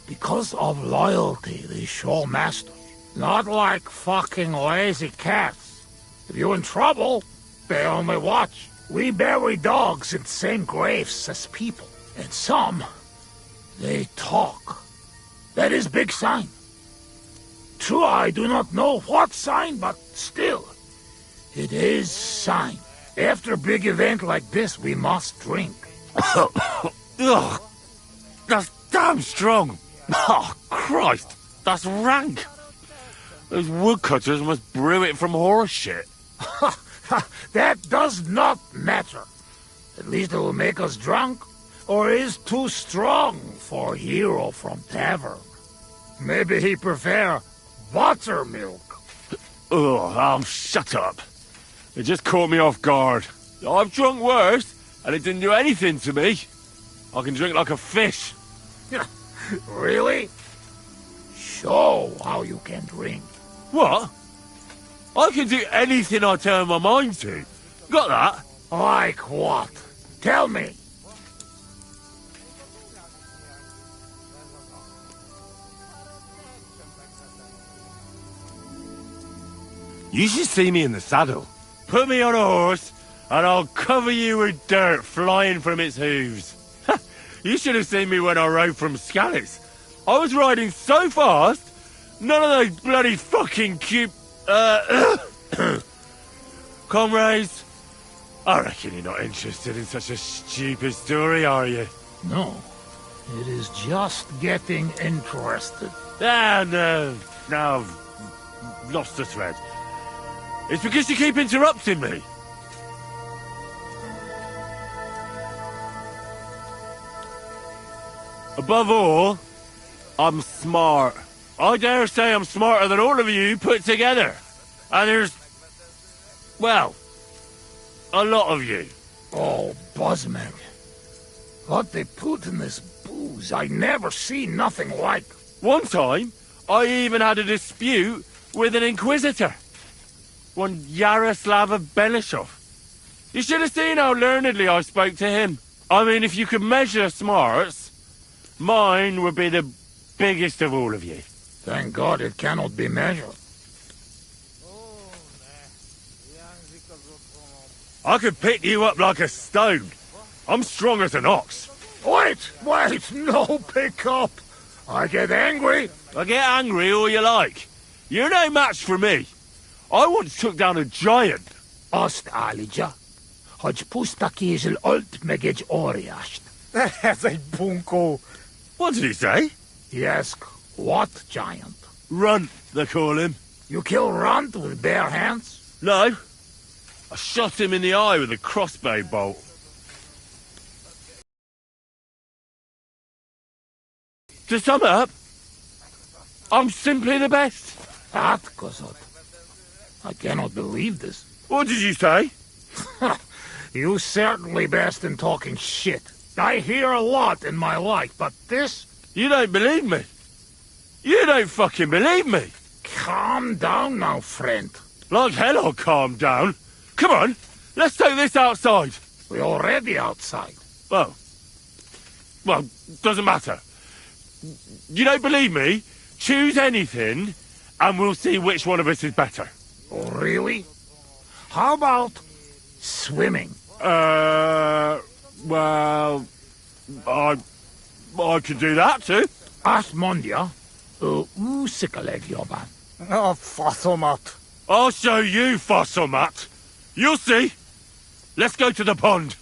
Speaker 8: Because of loyalty they show masters. Not like fucking lazy cats. If you're in trouble, they only watch. We bury dogs in the same graves as people. And some, they talk. That is big sign. True, I do not know what sign, but still, it is sign. After a big event like this, we must drink.
Speaker 3: Ugh, that's damn strong. Oh, Christ, that's rank. Those woodcutters must brew it from horse shit.
Speaker 8: That does not matter. At least it will make us drunk. Or is too strong for a hero from tavern. Maybe he prefer buttermilk.
Speaker 3: Oh, shut up. It just caught me off guard. I've drunk worse, and it didn't do anything to me. I can drink like a fish.
Speaker 8: Really? Show how you can drink.
Speaker 3: What? I can do anything I turn my mind to. Got that?
Speaker 8: Like what? Tell me.
Speaker 3: You should see me in the saddle. Put me on a horse, and I'll cover you with dirt flying from its hooves. You should have seen me when I rode from Scallis. I was riding so fast, none of those bloody fucking cute... comrades. I reckon you're not interested in such a stupid story, are you?
Speaker 8: No. It is just getting interested.
Speaker 3: Ah, no. Now I've lost the thread. It's because you keep interrupting me. Above all, I'm smart. I dare say I'm smarter than all of you put together. And there's... well, a lot of you.
Speaker 8: Oh, Buzzman. What they put in this booze, I never seen nothing like.
Speaker 3: One time, I even had a dispute with an inquisitor. One Yaroslav of Belishov. You should have seen how learnedly I spoke to him. I mean, if you could measure smarts, mine would be the biggest of all of you.
Speaker 8: Thank God it cannot be measured.
Speaker 3: I could pick you up like a stone. I'm strong as an ox.
Speaker 8: Wait, no pick up. I get angry.
Speaker 3: I get angry all you like. You're no match for me. I once took down a giant.
Speaker 8: Azt állítja, hogy puszta kézzel ölt meg egy óriást.
Speaker 1: Ez egy bunkó.
Speaker 3: What did he say?
Speaker 8: He asked, what giant?
Speaker 3: Runt, they call him.
Speaker 8: You kill Runt with bare hands?
Speaker 3: No. I shot him in the eye with a crossbow bolt. To sum up, I'm simply the best.
Speaker 8: That, Kosot. I cannot believe this.
Speaker 3: What did you say?
Speaker 8: You certainly best in talking shit. I hear a lot in my life, but this...
Speaker 3: You don't believe me. You don't fucking believe me.
Speaker 8: Calm down now, friend.
Speaker 3: Like hell I'll calm down. Come on, let's take this outside.
Speaker 8: We're already outside.
Speaker 3: Oh. Well, doesn't matter. You don't believe me? Choose anything, and we'll see which one of us is better.
Speaker 8: Oh, really? How about swimming?
Speaker 3: Well, I could do that too.
Speaker 8: Azt mondja, úszik a legjobban.
Speaker 1: A faszomat.
Speaker 3: I'll show you, Fossilmat. You'll see. Let's go to the pond.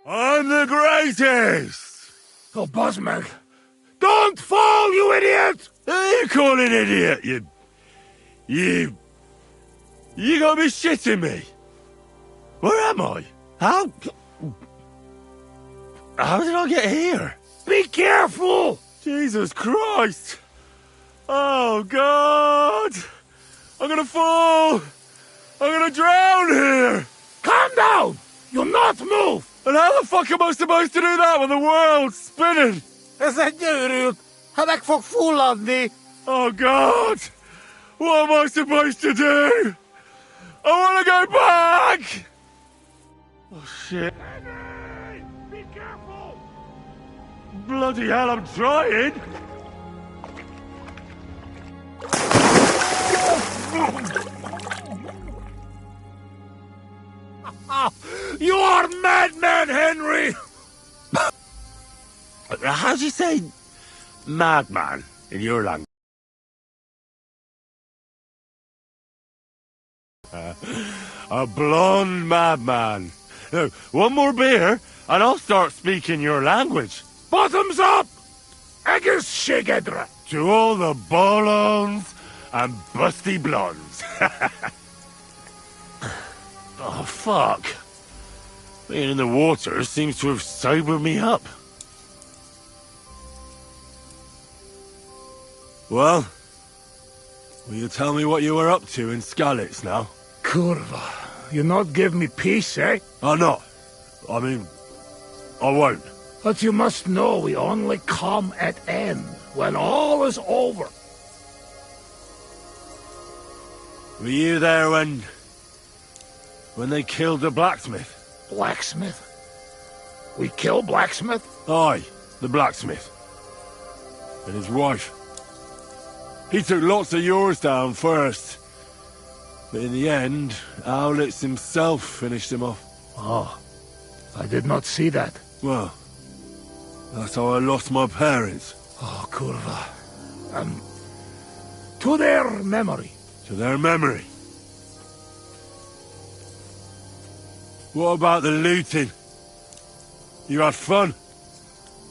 Speaker 3: I'm the greatest!
Speaker 8: Oh, Buzzmag. Don't fall, you idiot!
Speaker 3: Who are you calling idiot, You gotta be shitting me. Where am I? How did I get here?
Speaker 8: Be careful!
Speaker 3: Jesus Christ! Oh, God! I'm gonna fall! I'm gonna drown here!
Speaker 8: Calm down! You'll not move!
Speaker 3: And how the fuck am I supposed to do that when the world's spinning?
Speaker 1: Ez egy őrült. Ha meg fog fulladni.
Speaker 3: Oh, God! What am I supposed to do? I want to go back! Oh, shit.
Speaker 8: Henry! Be careful!
Speaker 3: Bloody hell, I'm trying!
Speaker 8: You are madman, Henry!
Speaker 3: How do you say madman in your language? A blonde madman. No, one more beer, and I'll start speaking your language.
Speaker 8: Bottoms up! Egészségedre!
Speaker 3: To all the bolons
Speaker 14: and busty blondes.
Speaker 8: Oh, fuck. Being in the water seems to have sobered me up. Well, will you tell me what you were up to in Skalitz now? Kurva, you not give me peace, eh?
Speaker 14: I'm not. I mean, I won't.
Speaker 8: But you must know we only come at end, when all is over.
Speaker 14: Were you there when they killed the blacksmith?
Speaker 8: Blacksmith? We kill blacksmith?
Speaker 14: Aye, the blacksmith. And his wife. He took lots of yours down first. But in the end, Owlitz himself finished him off.
Speaker 8: Oh, I did not see that.
Speaker 14: Well, that's how I lost my parents.
Speaker 8: Oh, Kurva. To their memory.
Speaker 14: To their memory. What about the looting? You had fun?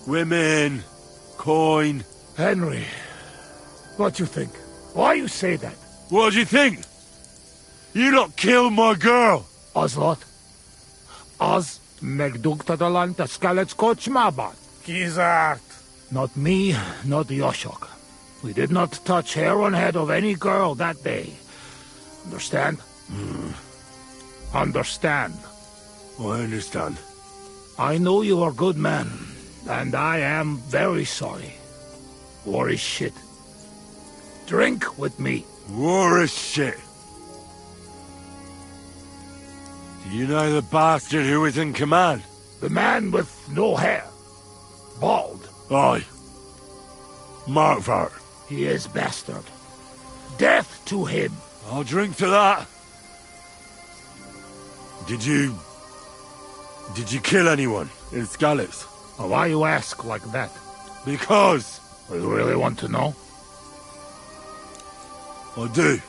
Speaker 14: Women, coin.
Speaker 8: Henry, what you think? Why you say that?
Speaker 14: What do you think? You lot killed my girl.
Speaker 8: Ozlot? Az megdugtadalant a Skalitz kocsmában.
Speaker 1: Kizárt.
Speaker 8: Not me, not Yoshok. We did not touch hair on head of any girl that day. Understand? Understand.
Speaker 14: I understand.
Speaker 8: I know you are good men, and I am very sorry. War is shit. Drink with me.
Speaker 14: War is shit. Do you know the bastard who was in command?
Speaker 8: The man with no hair. Bald.
Speaker 14: Aye. Markvart.
Speaker 8: He is bastard. Death to him.
Speaker 14: I'll drink to that. Did you kill anyone in Skalitz?
Speaker 8: Why you ask like that?
Speaker 14: Because.
Speaker 8: You really want to know?
Speaker 14: I do.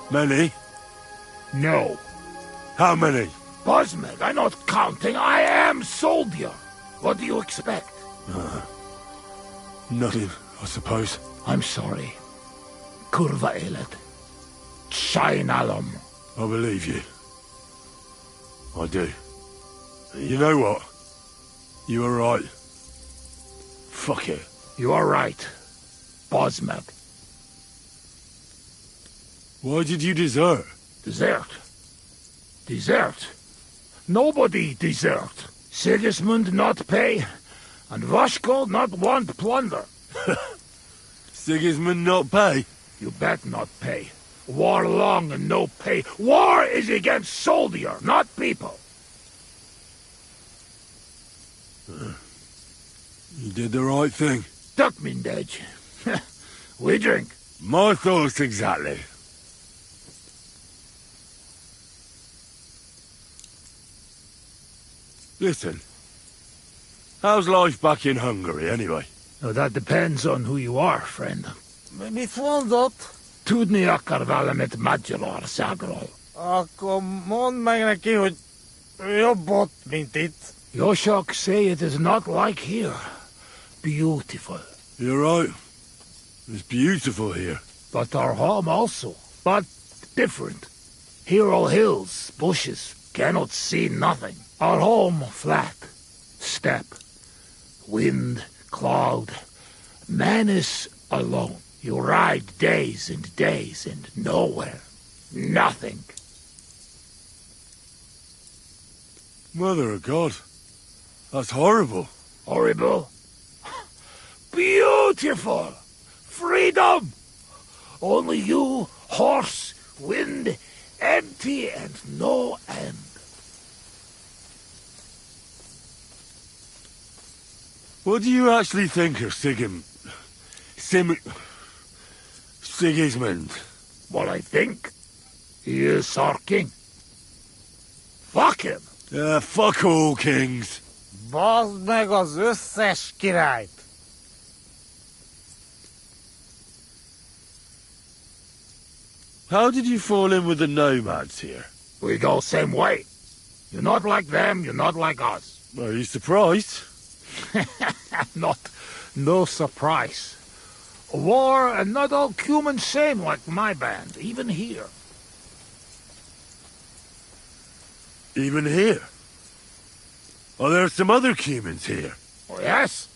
Speaker 14: Many?
Speaker 8: No.
Speaker 14: How many?
Speaker 8: Bosmed, I'm not counting. I am soldier. What do you expect?
Speaker 14: Nothing, I suppose.
Speaker 8: I'm sorry. Kurva elet. Shainalom.
Speaker 14: I believe you. I do. You know what? You were right. Fuck it.
Speaker 8: You are right. Bosmed.
Speaker 14: Why did you desert?
Speaker 8: Desert? Desert? Nobody desert. Sigismund not pay, and Vashko not want plunder.
Speaker 14: Sigismund not pay?
Speaker 8: You bet not pay. War long and no pay. War is against soldier, not people.
Speaker 14: You did the right thing.
Speaker 8: Duck mindej. We drink.
Speaker 14: My thoughts exactly. Listen. How's life back in Hungary, anyway?
Speaker 8: Now, that depends on who you are, friend.
Speaker 1: Mi mondott?
Speaker 8: Tudni akar valamit Magyarországról.
Speaker 1: Akkor mondd meg neki, hogy jobb ott, mint itt.
Speaker 8: Yoshok say it is not like here. Beautiful.
Speaker 14: You're right. It's beautiful here.
Speaker 8: But our home also. But different. Here all hills, bushes, cannot see nothing. Our home flat. Steppe. Wind, cloud. Man is alone. You ride days and days and nowhere. Nothing.
Speaker 14: Mother of God. That's horrible.
Speaker 8: Horrible? Beautiful! Freedom! Only you, horse, wind, empty and no end.
Speaker 14: What do you actually think of Sigismund?
Speaker 8: What I think? He is our king. Fuck him!
Speaker 14: Fuck all kings.
Speaker 1: Bazd meg az összes királyt!
Speaker 14: How did you fall in with the nomads here?
Speaker 8: We go same way. You're not like them, you're not like us.
Speaker 14: Are you surprised?
Speaker 8: No surprise. War and not all humans same like my band, even here.
Speaker 14: Even here? Are there some other humans here?
Speaker 8: Oh, yes?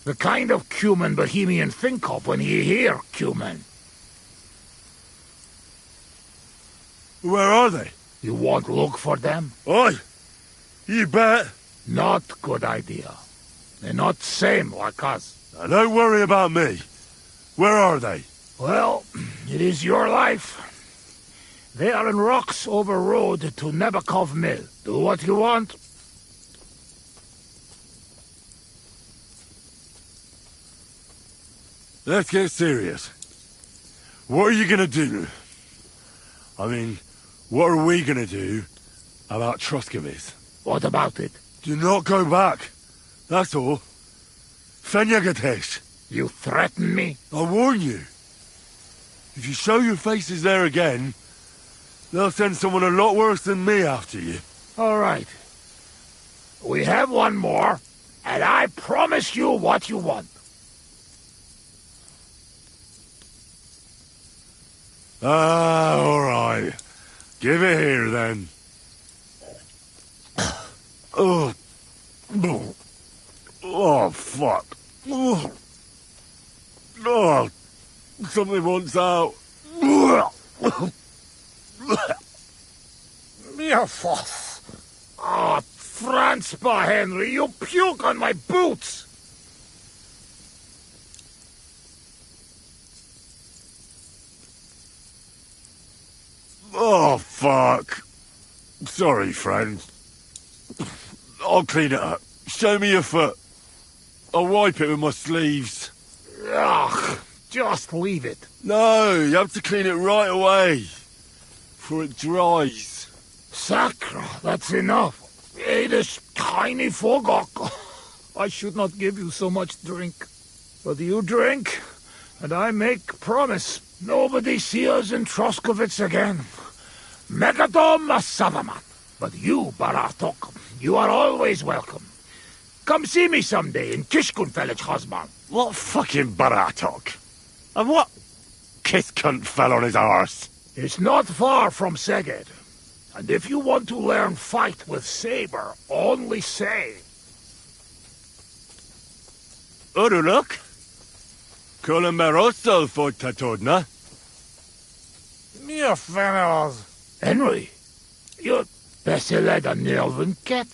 Speaker 8: The kind of cumin Bohemian think of when you hear cumin.
Speaker 14: Where are they?
Speaker 8: You won't look for them?
Speaker 14: Oi! You bet!
Speaker 8: Not good idea. They're not same like us.
Speaker 14: Now, don't worry about me. Where are they?
Speaker 8: Well, it is your life. They are in rocks over road to Nebakov Mill. Do what you want.
Speaker 14: Let's get serious. What are you gonna do? I mean, what are we gonna do about Troskovitz?
Speaker 8: What about it?
Speaker 14: Do not go back. That's all. Fenyagatesh.
Speaker 8: You threaten me?
Speaker 14: I warn you. If you show your faces there again, they'll send someone a lot worse than me after you.
Speaker 8: All right. We have one more, and I promise you what you want.
Speaker 14: Ah, all right. Give it here, then. Oh. Oh, fuck. Oh, something wants out.
Speaker 8: Mirfoss. Ah, Franzpa, Henry, you puke on my boots.
Speaker 14: Oh, fuck. Sorry, friend. I'll clean it up. Show me your foot. I'll wipe it with my sleeves.
Speaker 8: Ugh, just leave it.
Speaker 14: No, you have to clean it right away. Before it dries.
Speaker 8: Sacra, that's enough. Hey, this tiny fogok. I should not give you so much drink. But you drink, and I make promise. Nobody see us in Troskovitz again. Megadom Savaman. But you, Baratok, you are always welcome. Come see me someday in Kishkunfelich Hosman.
Speaker 14: What fucking Baratok? And what kiss cunt fell on his arse?
Speaker 8: It's not far from Seged. And if you want to learn fight with saber, only say.
Speaker 14: Uruluk? Kolomeroso for Tatodna?
Speaker 8: Mir Fenels. Henry, you're better than Nelvin Cat.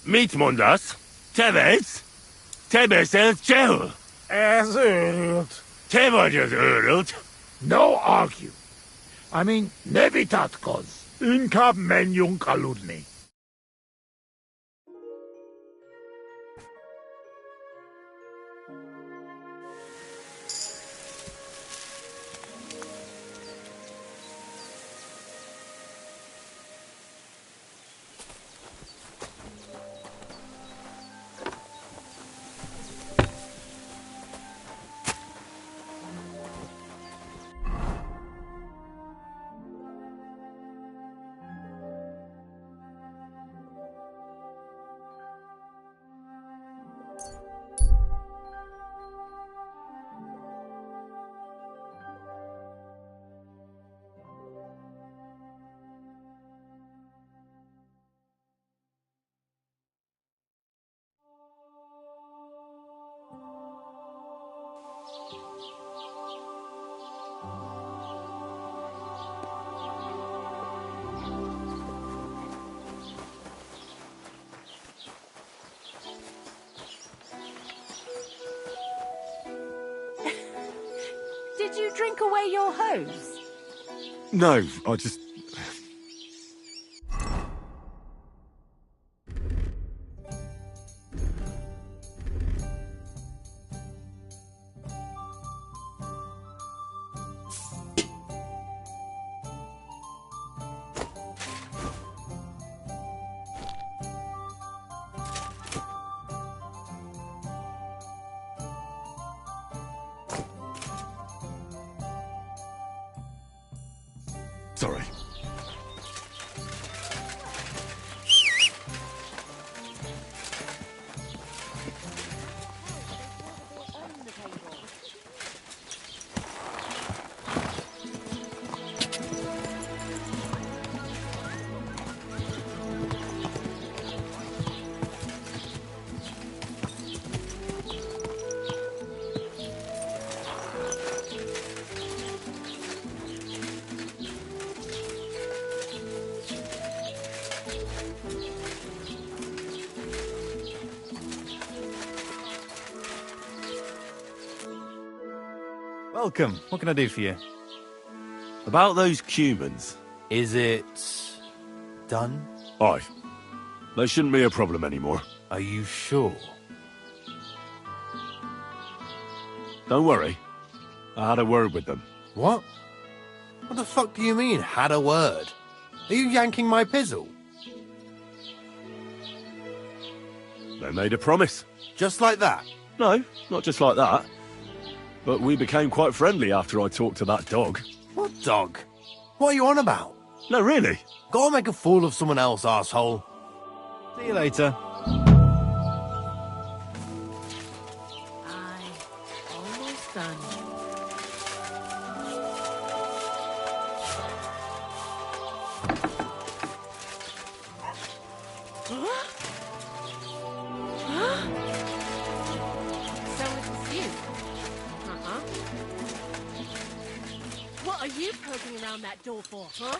Speaker 14: Meet Mundas. Tebes. Tebes el Chel.
Speaker 8: As urult.
Speaker 14: Tevajas urult.
Speaker 8: No argue. I mean, Nevitatkos. Inkab menjung kaludni.
Speaker 12: Did you drink away your hose?
Speaker 14: No, I just... Sorry.
Speaker 15: Welcome. What can I do for you?
Speaker 3: About those Cumans.
Speaker 10: Is it... done?
Speaker 14: Aye. They shouldn't be a problem anymore.
Speaker 10: Are you sure?
Speaker 14: Don't worry. I had a word with them.
Speaker 10: What? What the fuck do you mean, had a word? Are you yanking my pizzle?
Speaker 14: They made a promise.
Speaker 10: Just like that?
Speaker 14: No, not just like that. But we became quite friendly after I talked to that dog.
Speaker 10: What dog? What are you on about?
Speaker 14: No, really.
Speaker 10: Go make a fool of someone else, asshole.
Speaker 15: See you later.
Speaker 6: Almost done.
Speaker 12: So it was you? Uh-huh. What are you poking around that door for, huh?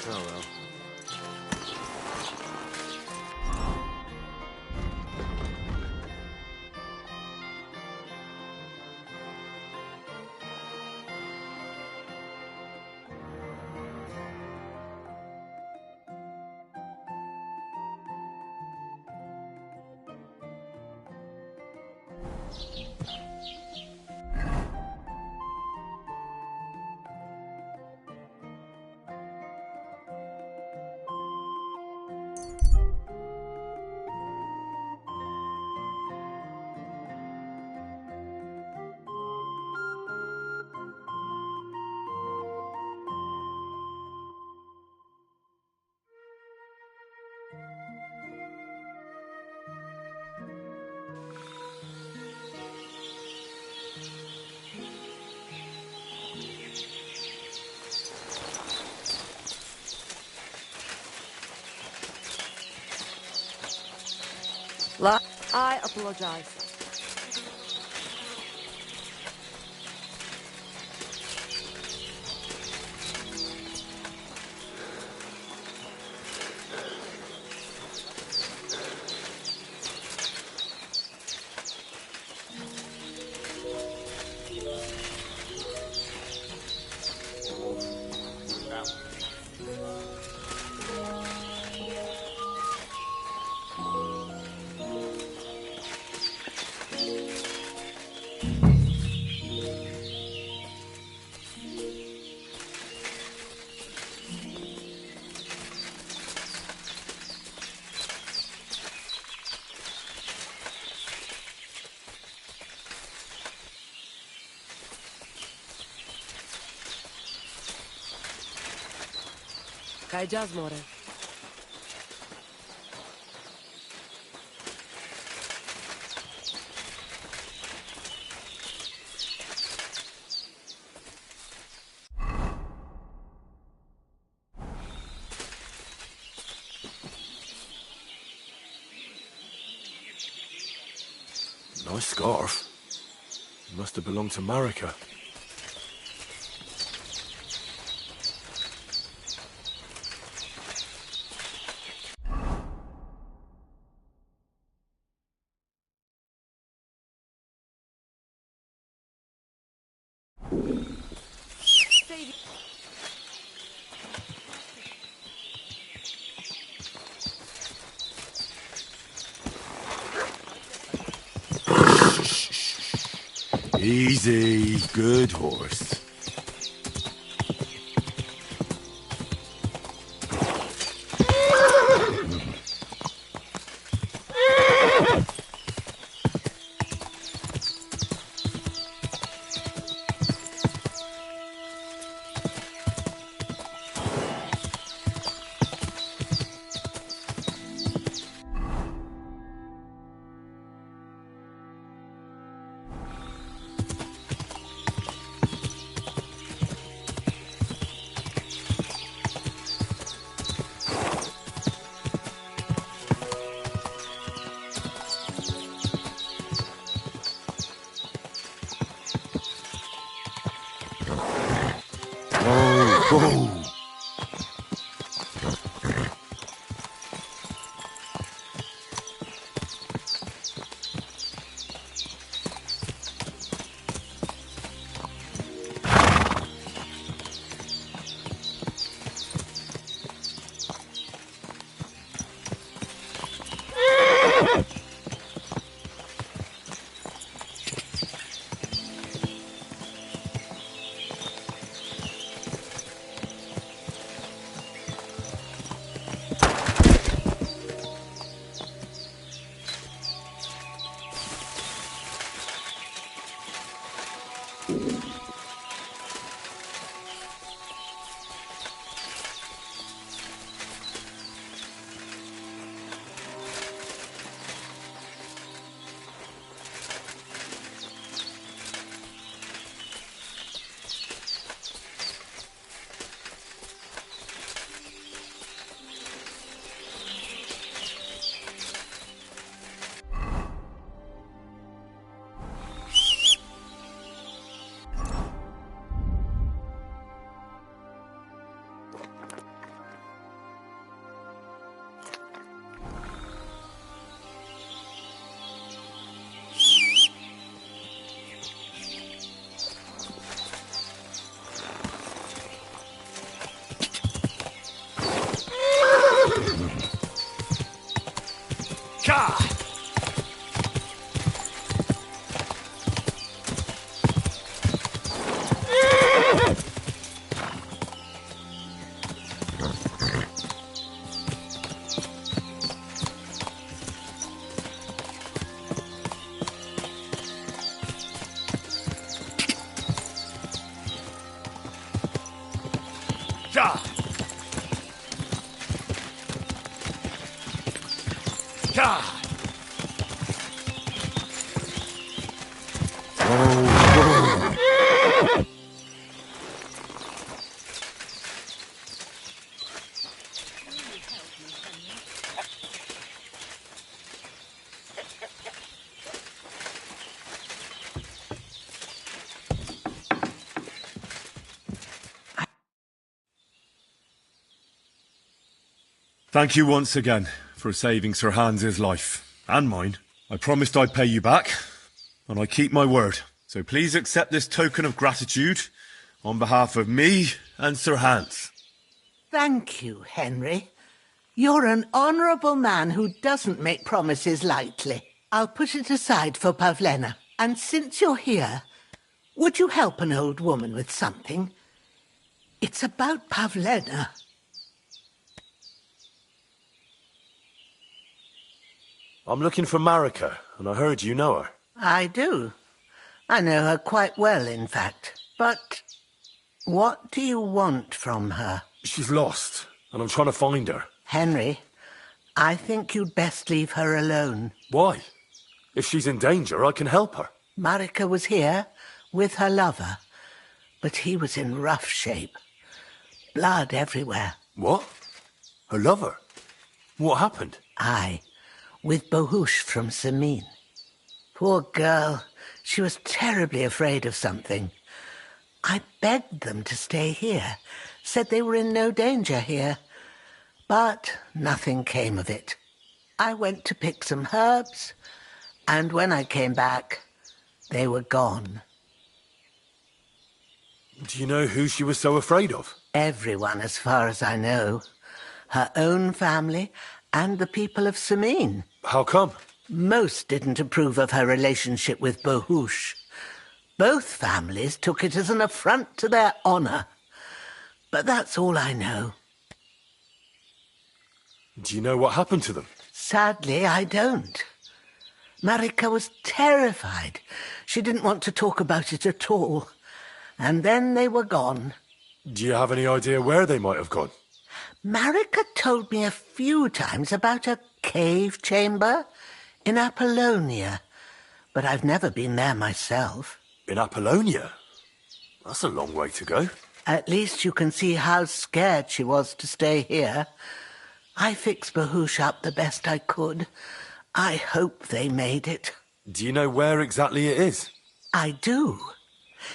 Speaker 3: Oh well.
Speaker 13: I apologize. Kaj jazz more.
Speaker 3: Nice scarf. Must have belonged to Marika. Easy, good horse.
Speaker 14: Thank you once again for saving Sir Hans's life, and mine. I promised I'd pay you back, and I keep my word. So please accept this token of gratitude on behalf of me and Sir Hans.
Speaker 16: Thank you, Henry. You're an honourable man who doesn't make promises lightly. I'll put it aside for Pavlena. And since you're here, would you help an old woman with something? It's about Pavlena.
Speaker 3: I'm looking for Marika, and I heard you know her.
Speaker 16: I do. I know her quite well, in fact. But what do you want from her?
Speaker 3: She's lost, and I'm trying to find her.
Speaker 16: Henry, I think you'd best leave her alone.
Speaker 3: Why? If she's in danger, I can help her.
Speaker 16: Marika was here with her lover, but he was in rough shape. Blood everywhere.
Speaker 3: What? Her lover? What happened?
Speaker 16: Aye, with Bohush from Samin. Poor girl, she was terribly afraid of something. I begged them to stay here, said they were in no danger here. But nothing came of it. I went to pick some herbs, and when I came back, they were gone.
Speaker 3: Do you know who she was so afraid of?
Speaker 16: Everyone, as far as I know. Her own family and the people of Samin.
Speaker 3: How come?
Speaker 16: Most didn't approve of her relationship with Bohush. Both families took it as an affront to their honour. But that's all I know.
Speaker 3: Do you know what happened to them?
Speaker 16: Sadly, I don't. Marika was terrified. She didn't want to talk about it at all. And then they were gone.
Speaker 3: Do you have any idea where they might have gone?
Speaker 16: Marika told me a few times about a cave chamber in Apollonia, but I've never been there myself.
Speaker 3: In Apollonia? That's a long way to go.
Speaker 16: At least you can see how scared she was to stay here. I fixed Bohush up the best I could. I hope they made it.
Speaker 3: Do you know where exactly it is?
Speaker 16: I do.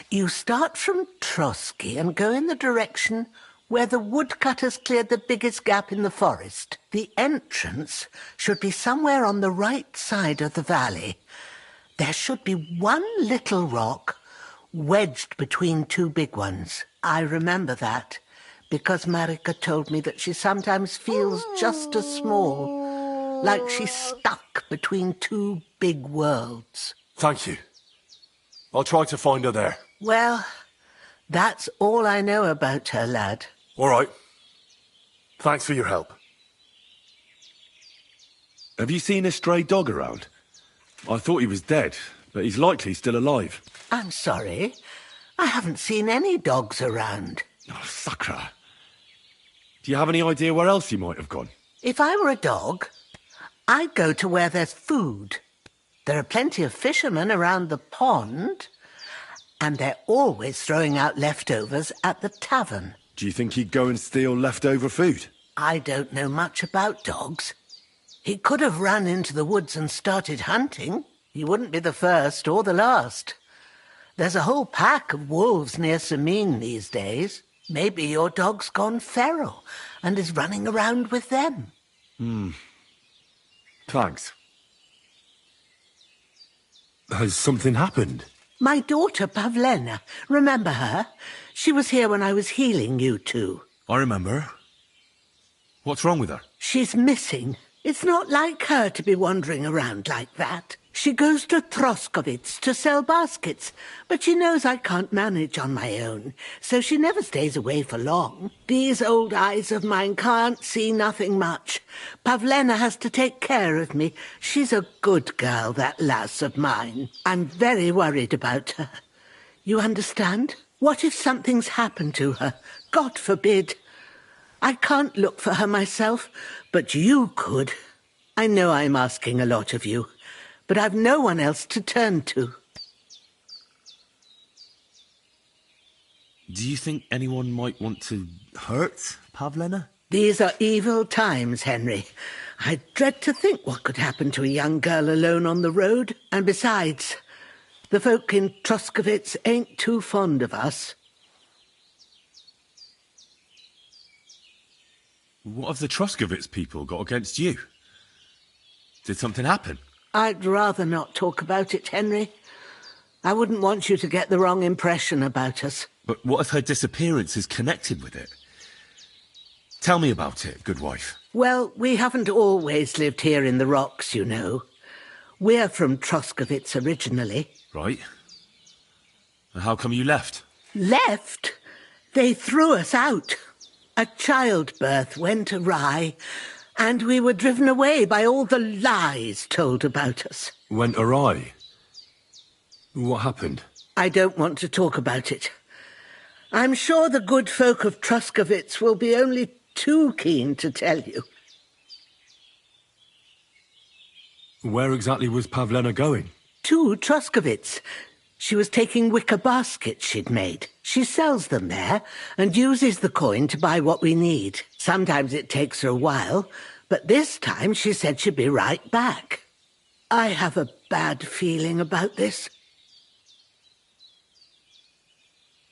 Speaker 16: You start from Trotsky and go in the direction where the woodcutters cleared the biggest gap in the forest. The entrance should be somewhere on the right side of the valley. There should be one little rock wedged between two big ones. I remember that because Marika told me that she sometimes feels just as small, like she's stuck stuck between two big worlds.
Speaker 14: Thank you. I'll try to find her there.
Speaker 16: Well, that's all I know about her, lad.
Speaker 14: All right. Thanks for your help.
Speaker 3: Have you seen a stray dog around? I thought he was dead, but he's likely still alive.
Speaker 16: I'm sorry. I haven't seen any dogs around.
Speaker 3: Oh, Sakra. Do you have any idea where else he might have gone?
Speaker 16: If I were a dog, I'd go to where there's food. There are plenty of fishermen around the pond, and they're always throwing out leftovers at the tavern.
Speaker 3: Do you think he'd go and steal leftover food?
Speaker 16: I don't know much about dogs. He could have run into the woods and started hunting. He wouldn't be the first or the last. There's a whole pack of wolves near Sameen these days. Maybe your dog's gone feral and is running around with them.
Speaker 3: Thanks. Has something happened?
Speaker 16: My daughter, Pavlena. Remember her? She was here when I was healing you two.
Speaker 3: I remember. What's wrong with her?
Speaker 16: She's missing. It's not like her to be wandering around like that. She goes to Troskovitz to sell baskets, but she knows I can't manage on my own, so she never stays away for long. These old eyes of mine can't see nothing much. Pavlena has to take care of me. She's a good girl, that lass of mine. I'm very worried about her. You understand? What if something's happened to her? God forbid. I can't look for her myself, but you could. I know I'm asking a lot of you, but I've no one else to turn to.
Speaker 3: Do you think anyone might want to hurt Pavlena?
Speaker 16: These are evil times, Henry. I dread to think what could happen to a young girl alone on the road. And besides, the folk in Troskovitz ain't too fond of us.
Speaker 3: What have the Troskovitz people got against you? Did something happen?
Speaker 16: I'd rather not talk about it, Henry. I wouldn't want you to get the wrong impression about us.
Speaker 3: But what if her disappearance is connected with it? Tell me about it, good wife.
Speaker 16: Well, we haven't always lived here in the rocks, you know. We're from Troskovitz originally.
Speaker 3: Right. And how come you left?
Speaker 16: Left? They threw us out. A childbirth went awry, and we were driven away by all the lies told about us.
Speaker 3: Went awry? What happened?
Speaker 16: I don't want to talk about it. I'm sure the good folk of Troskovitz will be only too keen to tell you.
Speaker 3: Where exactly was Pavlena going?
Speaker 16: To Troskovitz. She was taking wicker baskets she'd made. She sells them there and uses the coin to buy what we need. Sometimes it takes her a while, but this time she said she'd be right back. I have a bad feeling about this.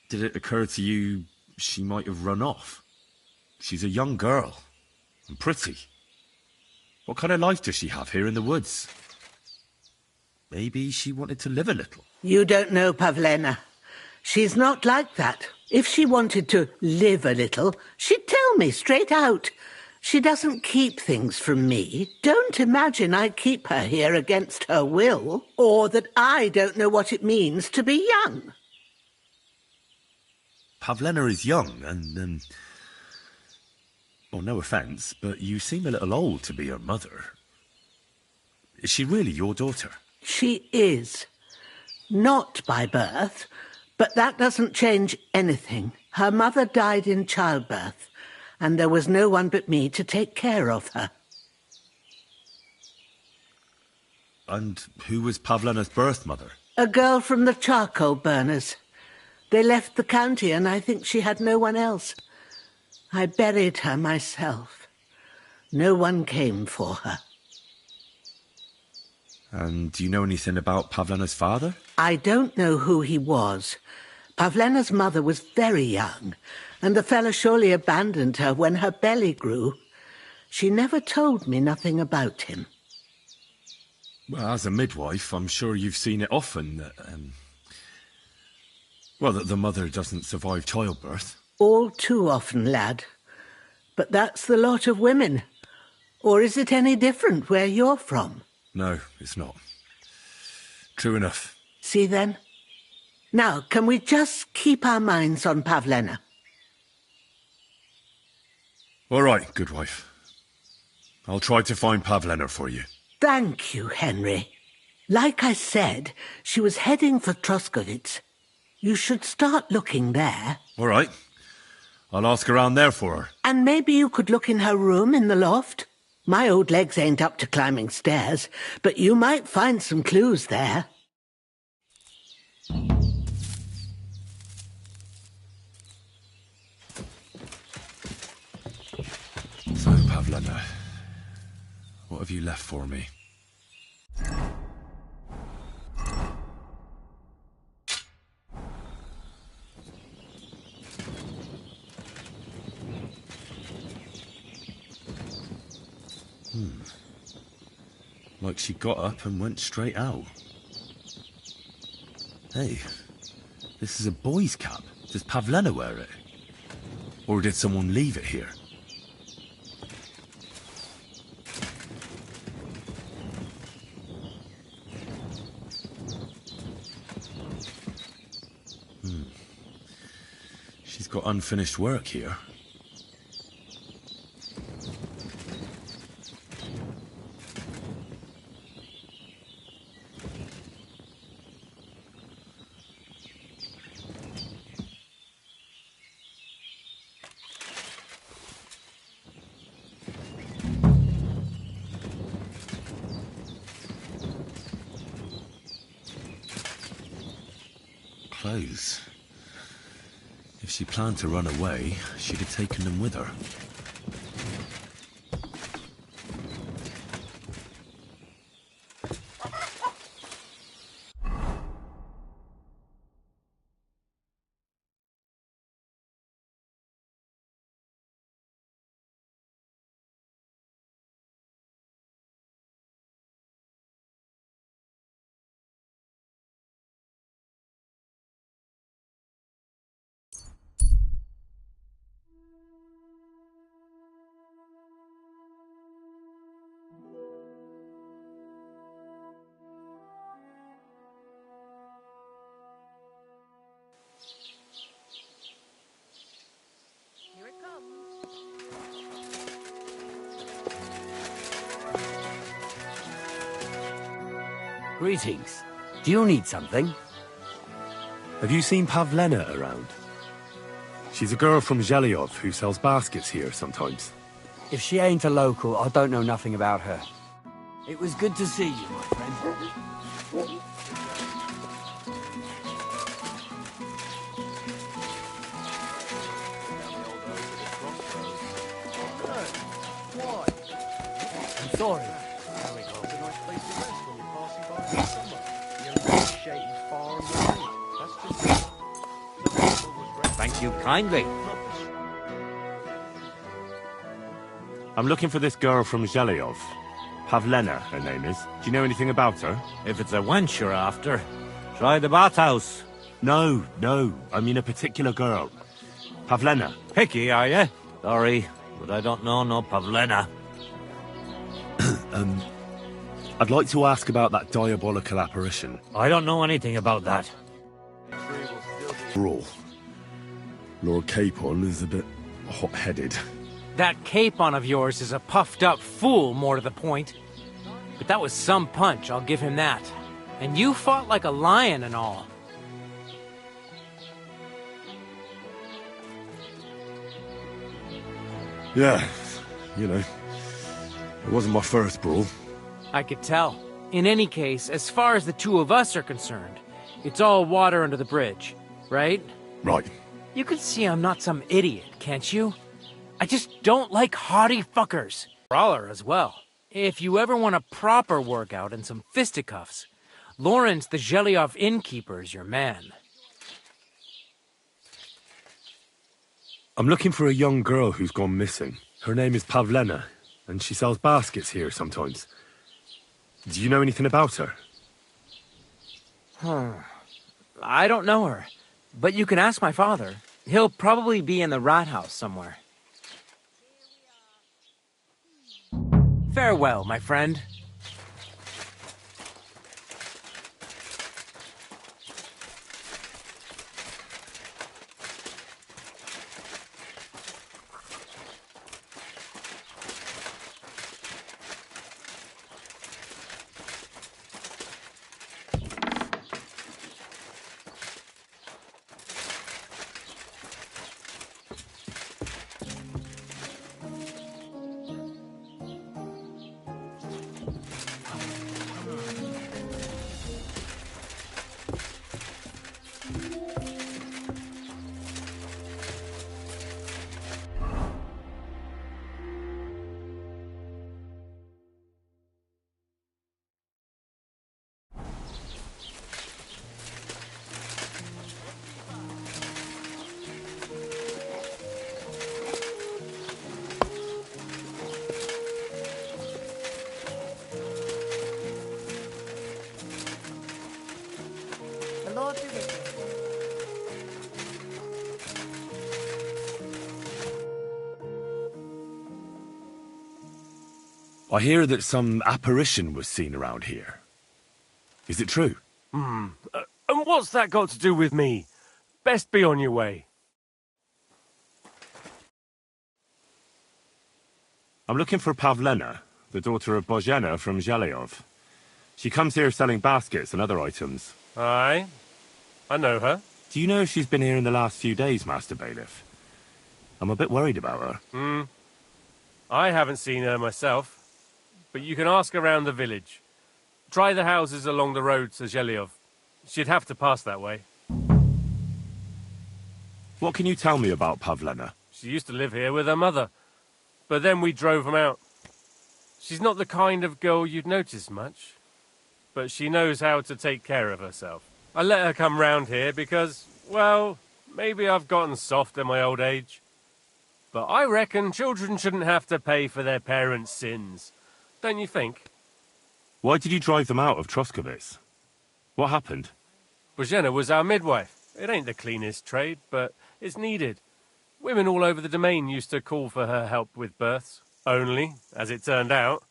Speaker 3: Did it occur to you she might have run off? She's a young girl and pretty. What kind of life does she have here in the woods? Maybe she wanted to live a little.
Speaker 16: You don't know Pavlena. She's not like that. If she wanted to live a little, she'd tell me straight out. She doesn't keep things from me. Don't imagine I keep her here against her will, or that I don't know what it means to be young.
Speaker 3: Pavlena is young and, well, no offence, but you seem a little old to be her mother. Is she really your daughter?
Speaker 16: She is. Not by birth, but that doesn't change anything. Her mother died in childbirth, and there was no one but me to take care of her.
Speaker 3: And who was Pavlena's birth mother?
Speaker 16: A girl from the charcoal burners. They left the county, and I think she had no one else. I buried her myself. No one came for her.
Speaker 3: And do you know anything about Pavlena's father?
Speaker 16: I don't know who he was. Pavlena's mother was very young, and the fella surely abandoned her when her belly grew. She never told me nothing about him.
Speaker 3: Well, as a midwife, I'm sure you've seen it often that, that the mother doesn't survive childbirth.
Speaker 16: All too often, lad. But that's the lot of women. Or is it any different where you're from?
Speaker 14: No, it's not. True enough.
Speaker 16: See then? Now, can we just keep our minds on Pavlena?
Speaker 14: All right, good wife. I'll try to find Pavlena for you.
Speaker 16: Thank you, Henry. Like I said, she was heading for Troskovitz. You should start looking there.
Speaker 14: All right. I'll ask around there for her.
Speaker 16: And maybe you could look in her room in the loft. My old legs ain't up to climbing stairs, but you might find some clues there.
Speaker 14: So, Pavlena, what have you left for me? Like she got up and went straight out. Hey, this is a boy's cap. Does Pavlena wear it? Or did someone leave it here? She's got unfinished work here. Clothes. If she planned to run away, she'd have taken them with her.
Speaker 12: Here it comes.
Speaker 17: Greetings. Do you need something?
Speaker 3: Have you seen Pavlena around? She's a girl from Zhelyov who sells baskets here sometimes.
Speaker 17: If she ain't a local, I don't know nothing about her. It was good to see you, my friend. I'm sorry.
Speaker 11: Thank you kindly.
Speaker 3: I'm looking for this girl from Zhelyov. Pavlena, her name is. Do you know anything about her?
Speaker 11: If it's a wench you're after, try the bathhouse.
Speaker 3: No, I mean a particular girl. Pavlena.
Speaker 11: Picky, are you? Sorry, but I don't know no Pavlena.
Speaker 3: I'd like to ask about that diabolical apparition.
Speaker 11: I don't know anything about that.
Speaker 14: Brawl. Lord Capon is a bit hot-headed.
Speaker 18: That Capon of yours is a puffed-up fool, more to the point. But that was some punch, I'll give him that. And you fought like a lion and all.
Speaker 14: Yeah, you know, it wasn't my first brawl.
Speaker 18: I could tell. In any case, as far as the two of us are concerned, it's all water under the bridge, right?
Speaker 14: Right.
Speaker 18: You can see I'm not some idiot, can't you? I just don't like haughty fuckers. Brawler as well. If you ever want a proper workout and some fisticuffs, Lawrence the Zhelyov innkeeper is your man.
Speaker 3: I'm looking for a young girl who's gone missing. Her name is Pavlena, and she sells baskets here sometimes. Do you know anything about her?
Speaker 18: I don't know her, but you can ask my father. He'll probably be in the rat house somewhere. Farewell, my friend.
Speaker 3: I hear that some apparition was seen around here. Is it true?
Speaker 19: And what's that got to do with me? Best be on your way.
Speaker 3: I'm looking for Pavlena, the daughter of Bozhena from Zhelyov. She comes here selling baskets and other items.
Speaker 19: Aye, I know her.
Speaker 3: Do you know if she's been here in the last few days, Master Bailiff? I'm a bit worried about her.
Speaker 19: I haven't seen her myself, but you can ask around the village. Try the houses along the road to Zhelyov. She'd have to pass that way.
Speaker 3: What can you tell me about Pavlena?
Speaker 19: She used to live here with her mother, but then we drove them out. She's not the kind of girl you'd notice much, but she knows how to take care of herself. I let her come round here because, well, maybe I've gotten soft in my old age. But I reckon children shouldn't have to pay for their parents' sins. Don't you think?
Speaker 3: Why did you drive them out of Troskovitz? What happened?
Speaker 19: Bozhena was our midwife. It ain't the cleanest trade, but it's needed. Women all over the domain used to call for her help with births. Only, as it turned out,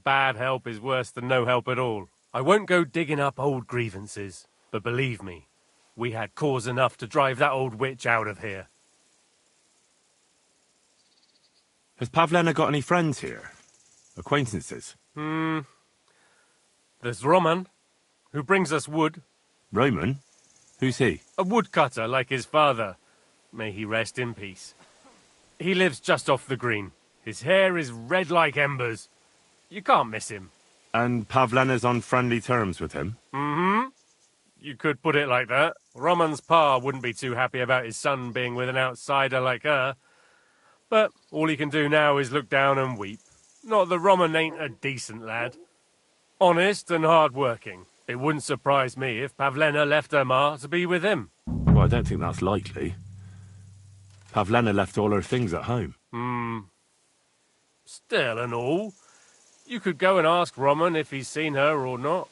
Speaker 19: bad help is worse than no help at all. I won't go digging up old grievances, but believe me, we had cause enough to drive that old witch out of here.
Speaker 3: Has Pavlena got any friends here? Acquaintances?
Speaker 19: There's Roman, who brings us wood.
Speaker 3: Roman? Who's he?
Speaker 19: A woodcutter like his father. May he rest in peace. He lives just off the green. His hair is red like embers. You can't miss him.
Speaker 3: And Pavlena's on friendly terms with him?
Speaker 19: You could put it like that. Roman's pa wouldn't be too happy about his son being with an outsider like her. But all he can do now is look down and weep. Not that Roman ain't a decent lad. Honest and hard-working. It wouldn't surprise me if Pavlena left her ma to be with him.
Speaker 3: Well, I don't think that's likely. Pavlena left all her things at home.
Speaker 19: Still and all, you could go and ask Roman if he's seen her or not.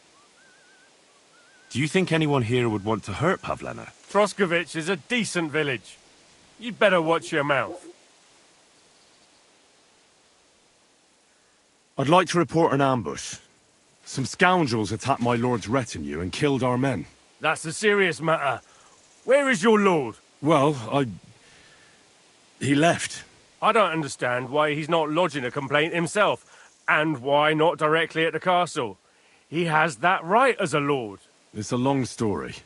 Speaker 3: Do you think anyone here would want to hurt Pavlena?
Speaker 19: Troskovitz is a decent village. You'd better watch your mouth.
Speaker 14: I'd like to report an ambush. Some scoundrels attacked my lord's retinue and killed our men.
Speaker 19: That's a serious matter. Where is your lord?
Speaker 14: Well, he left.
Speaker 19: I don't understand why he's not lodging a complaint himself, and why not directly at the castle. He has that right as a lord.
Speaker 14: It's a long story.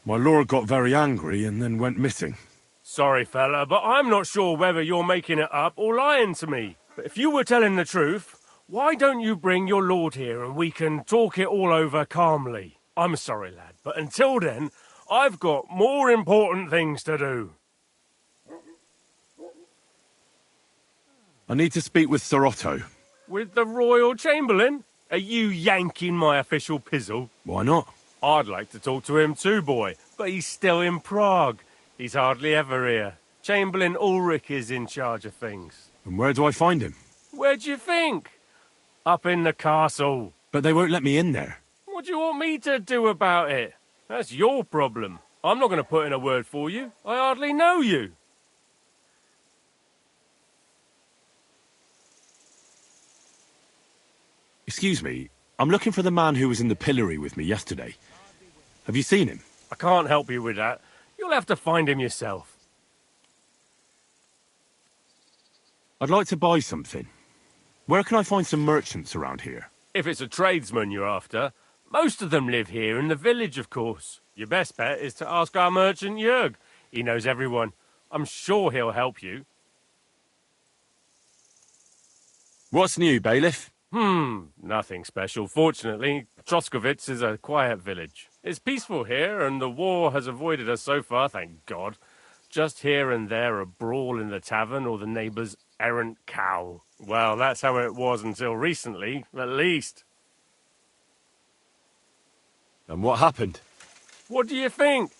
Speaker 14: My lord got very angry and then went missing.
Speaker 19: Sorry, fella, but I'm not sure whether you're making it up or lying to me. But if you were telling the truth, why don't you bring your lord here and we can talk it all over calmly? I'm sorry, lad, but until then, I've got more important things to do.
Speaker 14: I need to speak with Sir Otto.
Speaker 19: With the Royal Chamberlain? Are you yanking my official pizzle?
Speaker 14: Why not?
Speaker 19: I'd like to talk to him too, boy, but he's still in Prague. He's hardly ever here. Chamberlain Ulrich is in charge of things.
Speaker 14: And where do I find him?
Speaker 19: Where do you think? Up in the castle.
Speaker 14: But they won't let me in there.
Speaker 19: What do you want me to do about it? That's your problem. I'm not going to put in a word for you. I hardly know you.
Speaker 3: Excuse me, I'm looking for the man who was in the pillory with me yesterday. Have you seen him?
Speaker 19: I can't help you with that. You'll have to find him yourself.
Speaker 3: I'd like to buy something. Where can I find some merchants around here?
Speaker 19: If it's a tradesman you're after, most of them live here in the village, of course. Your best bet is to ask our merchant Jörg. He knows everyone. I'm sure he'll help you.
Speaker 3: What's new, bailiff?
Speaker 19: Nothing special. Fortunately, Troskovitz is a quiet village. It's peaceful here, and the war has avoided us so far, thank God. Just here and there a brawl in the tavern or the neighbour's errant cow. Well, that's how it was until recently, at least.
Speaker 3: And what happened?
Speaker 19: What do you think?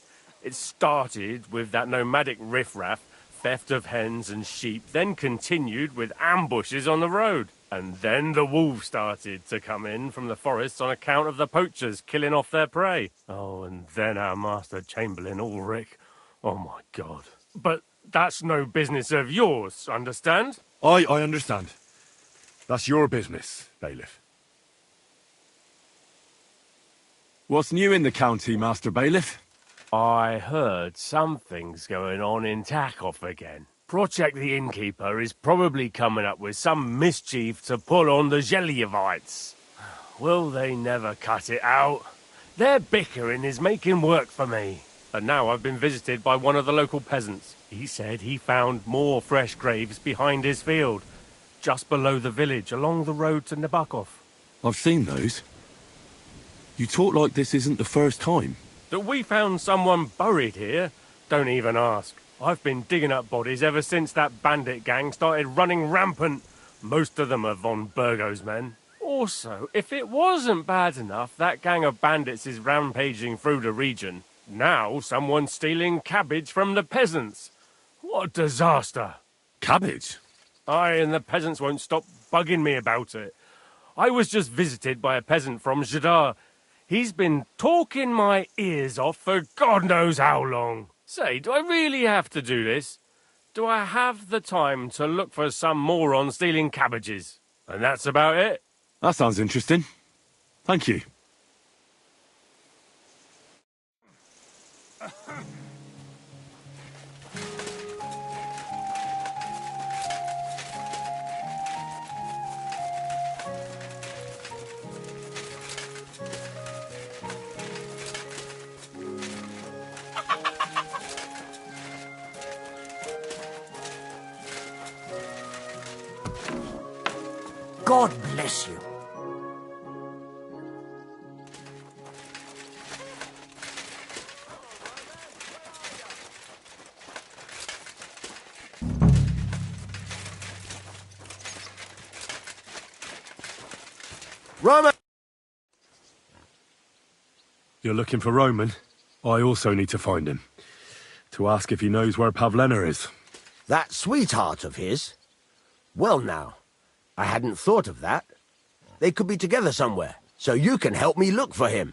Speaker 19: It started with that nomadic riffraff, theft of hens and sheep, then continued with ambushes on the road. And then the wolves started to come in from the forests on account of the poachers killing off their prey. Oh, and then our Master Chamberlain Ulrich. Oh, my God. But that's no business of yours, understand?
Speaker 14: I understand. That's your business, bailiff. What's new in the county, Master Bailiff?
Speaker 19: I heard something's going on in Takoff again. Project the Innkeeper is probably coming up with some mischief to pull on the Gelievites. Will they never cut it out? Their bickering is making work for me. And now I've been visited by one of the local peasants. He said he found more fresh graves behind his field, just below the village, along the road to Nabokov.
Speaker 14: I've seen those. You talk like this isn't the first time.
Speaker 19: That we found someone buried here? Don't even ask. I've been digging up bodies ever since that bandit gang started running rampant. Most of them are von Burgo's men. Also, if it wasn't bad enough that gang of bandits is rampaging through the region, now someone's stealing cabbage from the peasants. What a disaster.
Speaker 14: Cabbage?
Speaker 19: Aye, and the peasants won't stop bugging me about it. I was just visited by a peasant from Jadar. He's been talking my ears off for God knows how long. Say, do I really have to do this? Do I have the time to look for some moron stealing cabbages? And that's about it.
Speaker 14: That sounds interesting. Thank you.
Speaker 8: God bless you.
Speaker 10: Roman!
Speaker 14: You're looking for Roman? I also need to find him. To ask if he knows where Pavlena is.
Speaker 8: That sweetheart of his? Well now, I hadn't thought of that. They could be together somewhere, so you can help me look for him.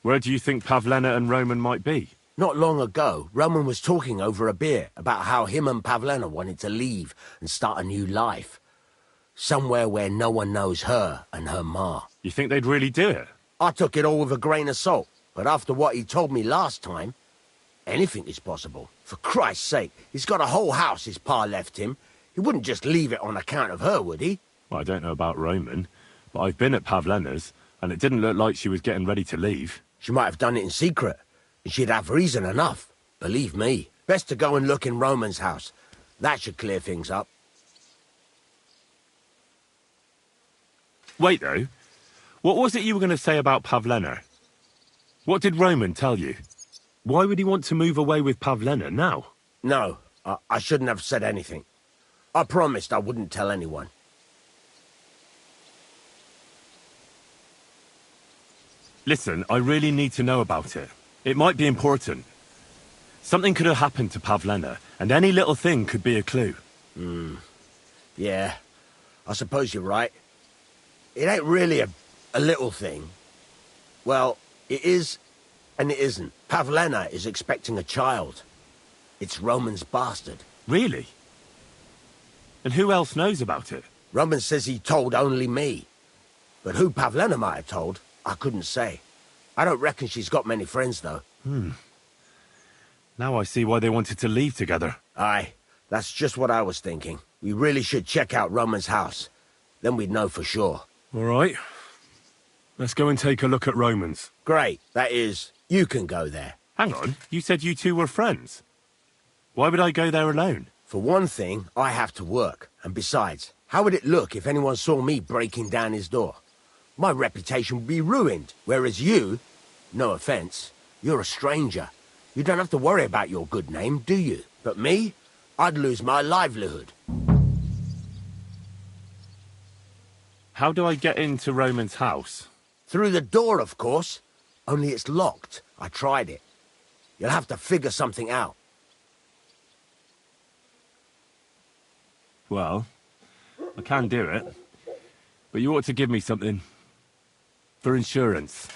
Speaker 14: Where do you think Pavlena and Roman might be?
Speaker 8: Not long ago, Roman was talking over a beer about how him and Pavlena wanted to leave and start a new life. Somewhere where no one knows her and her ma.
Speaker 14: You think they'd really do it?
Speaker 8: I took it all with a grain of salt, but after what he told me last time, anything is possible. For Christ's sake, he's got a whole house his pa left him. He wouldn't just leave it on account of her, would he?
Speaker 14: Well, I don't know about Roman, but I've been at Pavlena's, and it didn't look like she was getting ready to leave.
Speaker 8: She might have done it in secret, and she'd have reason enough. Believe me. Best to go and look in Roman's house. That should clear things up.
Speaker 14: Wait, though. What was it you were going to say about Pavlena? What did Roman tell you? Why would he want to move away with Pavlena now?
Speaker 8: No, I shouldn't have said anything. I promised I wouldn't tell anyone.
Speaker 14: Listen, I really need to know about it. It might be important. Something could have happened to Pavlena, and any little thing could be a clue.
Speaker 8: Yeah, I suppose you're right. It ain't really a little thing. Well, it is, and it isn't. Pavlena is expecting a child. It's Roman's bastard.
Speaker 14: Really? And who else knows about it?
Speaker 8: Roman says he told only me. But who Pavlena might have told, I couldn't say. I don't reckon she's got many friends, though.
Speaker 14: Now I see why they wanted to leave together.
Speaker 8: Aye, that's just what I was thinking. We really should check out Roman's house. Then we'd know for sure.
Speaker 14: All right. Let's go and take a look at Roman's.
Speaker 8: Great. That is, you can go there.
Speaker 14: Hang on, you said you two were friends. Why would I go there alone?
Speaker 8: For one thing, I have to work. And besides, how would it look if anyone saw me breaking down his door? My reputation would be ruined. Whereas you, no offense, you're a stranger. You don't have to worry about your good name, do you? But me, I'd lose my livelihood.
Speaker 14: How do I get into Roman's house?
Speaker 8: Through the door, of course. Only it's locked. I tried it. You'll have to figure something out.
Speaker 14: Well, I can do it. But you ought to give me something. For insurance.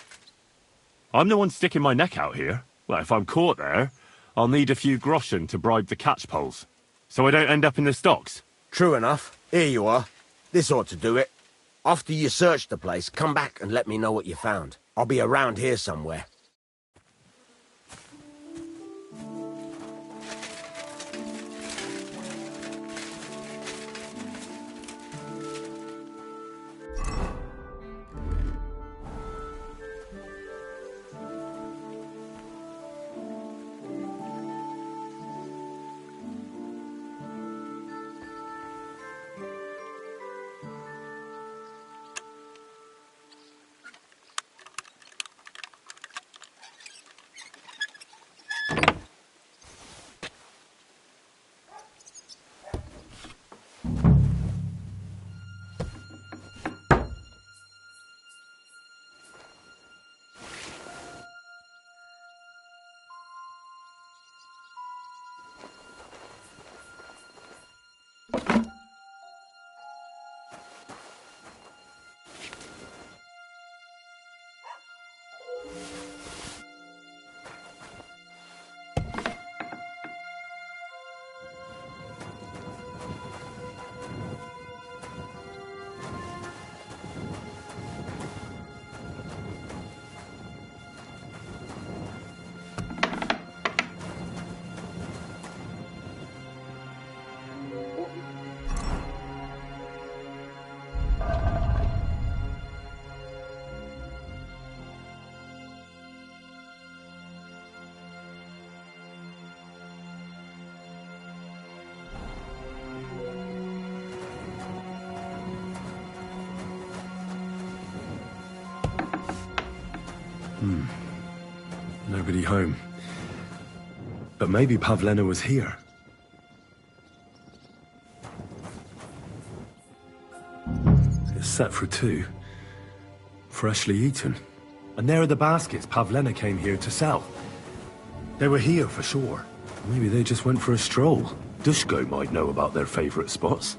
Speaker 14: I'm the one sticking my neck out here. Well, if I'm caught there, I'll need a few groschen to bribe the catchpoles. So I don't end up in the stocks.
Speaker 20: True enough. Here you are. This ought to do it. After you search the place, come back and let me know what you found. I'll be around here somewhere.
Speaker 14: Nobody home. But maybe Pavlena was here. It's set for 2. Freshly eaten. And there are the baskets Pavlena came here to sell. They were here for sure. Maybe they just went for a stroll. Dushko might know about their favorite spots.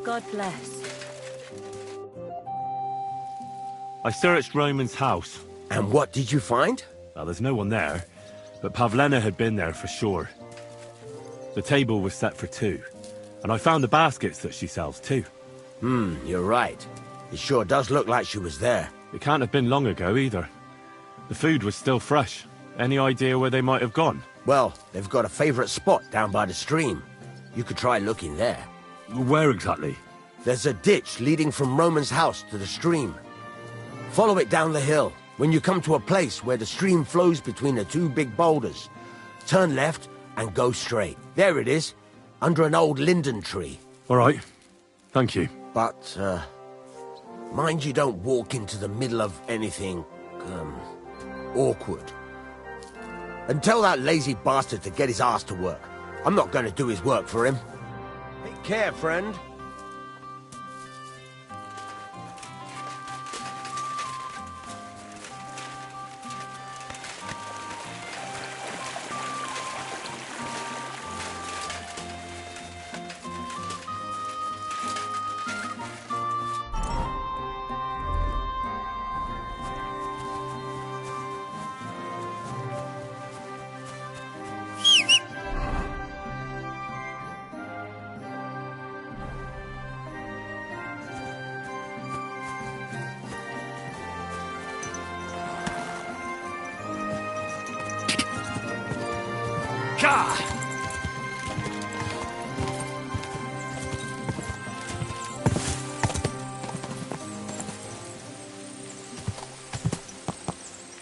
Speaker 13: God bless.
Speaker 3: I searched Roman's house.
Speaker 20: And what did you find?
Speaker 3: Well, there's no one there, but Pavlena had been there for sure. The table was set for 2, and I found the baskets that she sells too.
Speaker 20: You're right. It sure does look like she was there.
Speaker 3: It can't have been long ago either. The food was still fresh. Any idea where they might have gone?
Speaker 20: Well, they've got a favorite spot down by the stream. You could try looking there.
Speaker 3: Where exactly?
Speaker 20: There's a ditch leading from Roman's house to the stream. Follow it down the hill. When you come to a place where the stream flows between the 2 big boulders, turn left and go straight. There it is, under an old linden tree.
Speaker 14: All right. Thank you.
Speaker 20: But, mind you don't walk into the middle of anything, awkward. And tell that lazy bastard to get his ass to work. I'm not going to do his work for him. Take care, friend.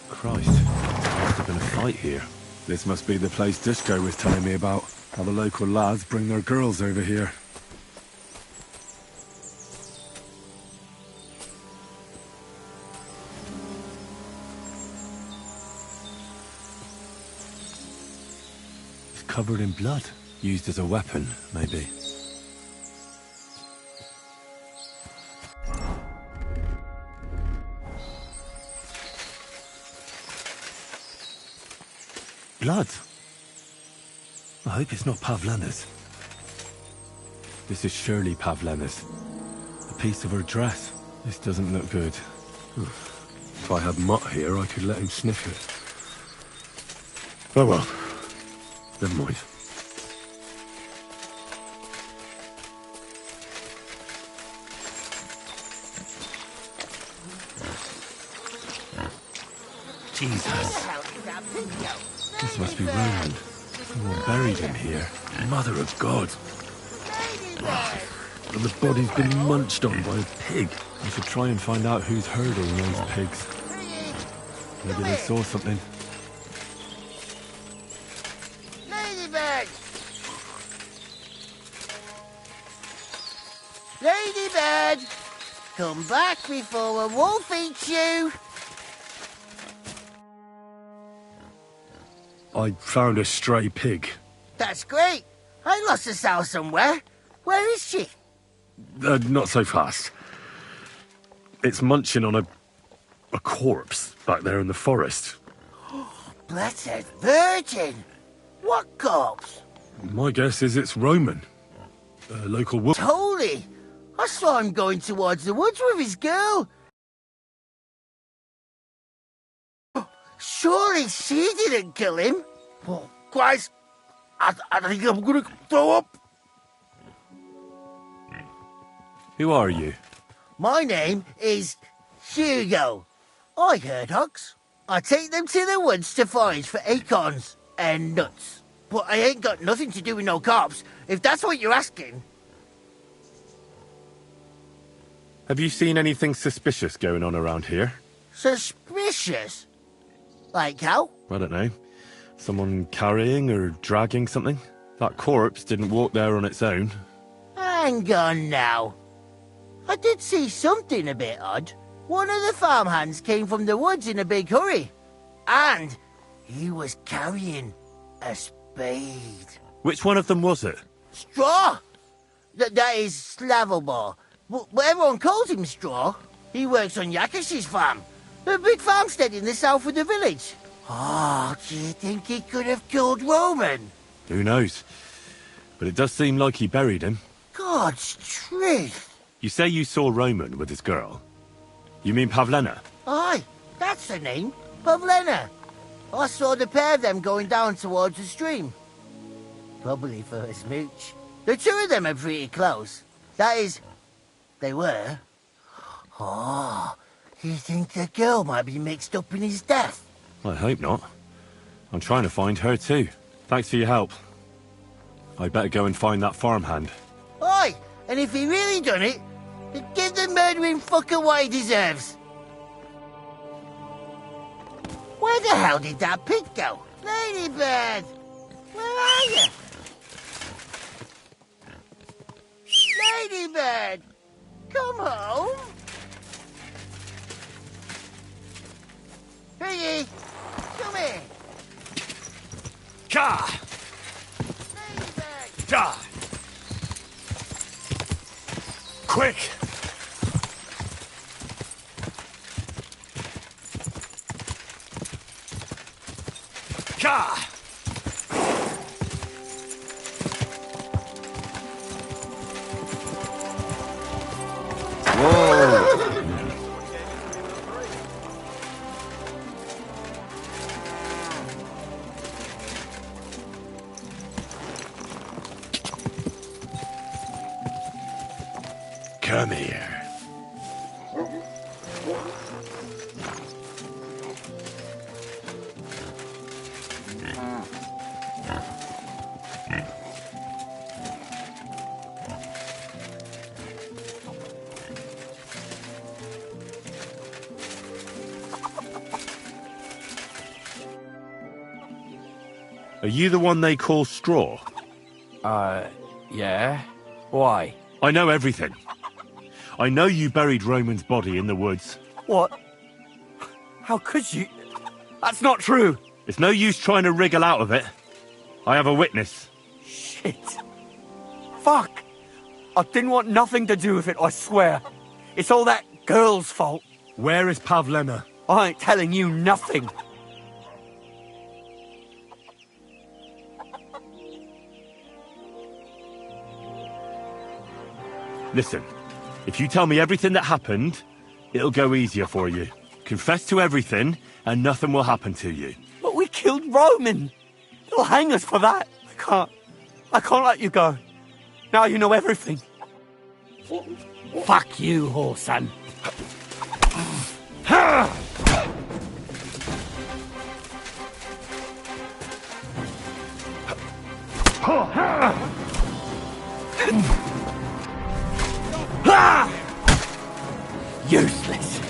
Speaker 14: Christ, there must have been a fight here. This must be the place Dushko was telling me about. How the local lads bring their girls over here.
Speaker 3: covered in blood. Used as a weapon, maybe. Blood? I hope it's not Pavlena's. This is surely Pavlena's. A piece of her dress. This doesn't look good. If I had Mutt here, I could let him sniff it. Oh well. Never mind. Jesus. This must be Roman. Someone buried him here. Mother of God. And the body's been munched on by a pig. I should try and find out who's herding those pigs. Maybe they saw something.
Speaker 16: Ladybird! Ladybird! Come back before a wolf eats you!
Speaker 3: I found a stray pig.
Speaker 16: That's great. I lost a sow somewhere. Where is she?
Speaker 3: Not so fast. It's munching on a corpse back there in the forest.
Speaker 16: Blessed Virgin! What corpse?
Speaker 3: My guess is it's Roman. A local wolf.
Speaker 16: Holy! I saw him going towards the woods with his girl. Surely she didn't kill him. Oh, Christ! I think I'm gonna throw up.
Speaker 3: Who are you?
Speaker 16: My name is Hugo. I herd hogs. I take them to the woods to forage for acorns and nuts. But I ain't got nothing to do with no cops, if that's what you're asking.
Speaker 3: Have you seen anything suspicious going on around here?
Speaker 16: Suspicious? Like how?
Speaker 3: I don't know. Someone carrying or dragging something? That corpse didn't walk there on its own.
Speaker 16: Hang on now. I did see something a bit odd. One of the farmhands came from the woods in a big hurry. And he was carrying a spade.
Speaker 3: Which one of them was it?
Speaker 16: Straw! That is Slavobor. But everyone calls him Straw. He works on Yakish's farm. A big farmstead in the south of the village. Oh, do you think he could have killed Roman?
Speaker 3: Who knows? But it does seem like he buried him.
Speaker 16: God's truth.
Speaker 3: You say you saw Roman with his girl. You mean Pavlena?
Speaker 16: Aye, that's the name. Pavlena. I saw the pair of them going down towards the stream. Probably for a smooch. The two of them are pretty close. That is, they were. Oh, you think the girl might be mixed up in his death?
Speaker 3: I hope not. I'm trying to find her too. Thanks for your help. I better go and find that farmhand.
Speaker 16: Aye, and if he really done it, then give the murdering fucker what he deserves. Where the hell did that pig go? Ladybird! Where are you? Ladybird! Come home! Piggy! Come here!
Speaker 3: Ka!
Speaker 16: Ladybird!
Speaker 3: Da! Quick! Ka! Whoa! Come here. Are you the one they call Straw?
Speaker 18: Yeah. Why?
Speaker 3: I know everything. I know you buried Roman's body in the woods.
Speaker 18: What? How could you? That's not true.
Speaker 3: It's no use trying to wriggle out of it. I have a witness.
Speaker 17: Shit. Fuck. I didn't want nothing to do with it, I swear. It's all that girl's fault.
Speaker 3: Where is Pavlena?
Speaker 17: I ain't telling you nothing.
Speaker 3: Listen, if you tell me everything that happened, it'll go easier for you. Confess to everything, and nothing will happen to you.
Speaker 17: But we killed Roman. They'll hang us for that. I can't let you go. Now you know everything. Fuck you, whoreson. Useless.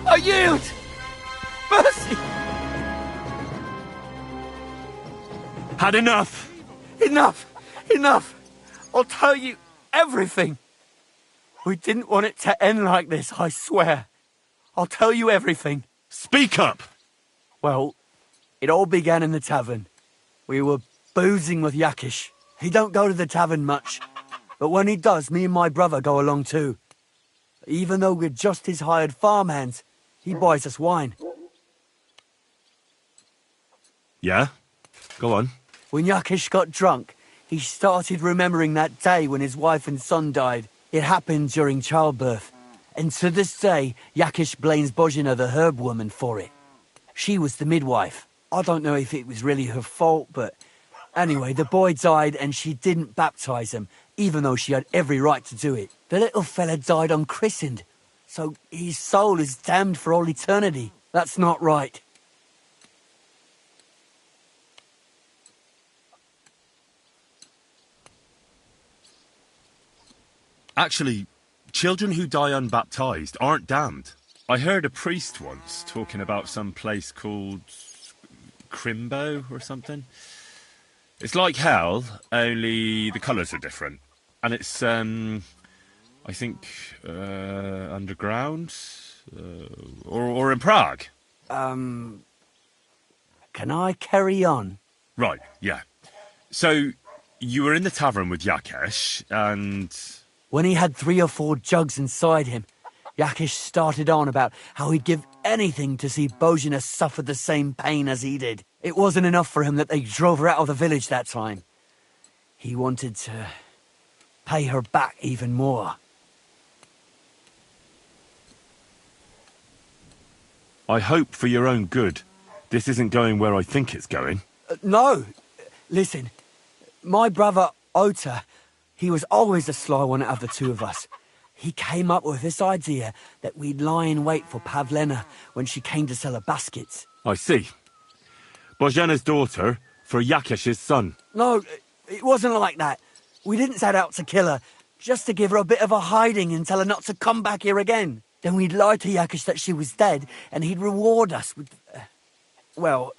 Speaker 17: I yield! Mercy!
Speaker 3: Had enough!
Speaker 17: Enough! Enough! I'll tell you everything. We didn't want it to end like this, I swear. I'll tell you everything.
Speaker 3: Speak up!
Speaker 17: Well, it all began in the tavern. We were boozing with Yakish. He don't go to the tavern much, but when he does, me and my brother go along too. Even though we're just his hired farmhands, he buys us wine.
Speaker 3: Yeah? Go on.
Speaker 17: When Yakish got drunk, he started remembering that day when his wife and son died. It happened during childbirth. And to this day, Yakish blames Bozhina, the herb woman, for it. She was the midwife. I don't know if it was really her fault, but anyway, the boy died and she didn't baptize him, even though she had every right to do it. The little fella died unchristened, so his soul is damned for all eternity. That's not right.
Speaker 3: Actually, children who die unbaptized aren't damned. I heard a priest once talking about some place called Crimbo or something. It's like hell, only the colours are different. And it's, I think, underground? Or in Prague.
Speaker 17: Can I carry on?
Speaker 3: Right, yeah. So, you were in the tavern with Yakesh, and...
Speaker 17: When he had 3 or 4 jugs inside him, Yakish started on about how he'd give anything to see Bozhina suffer the same pain as he did. It wasn't enough for him that they drove her out of the village that time. He wanted to pay her back even more.
Speaker 3: I hope for your own good, this isn't going where I think it's going.
Speaker 17: No. Listen, my brother Ota, he was always the sly one out of the two of us. He came up with this idea that we'd lie in wait for Pavlena when she came to sell her baskets.
Speaker 3: I see. Bozhena's daughter for Yakesh's son.
Speaker 17: No, it wasn't like that. We didn't set out to kill her, just to give her a bit of a hiding and tell her not to come back here again. Then we'd lie to Yakesh that she was dead, and he'd reward us with... well,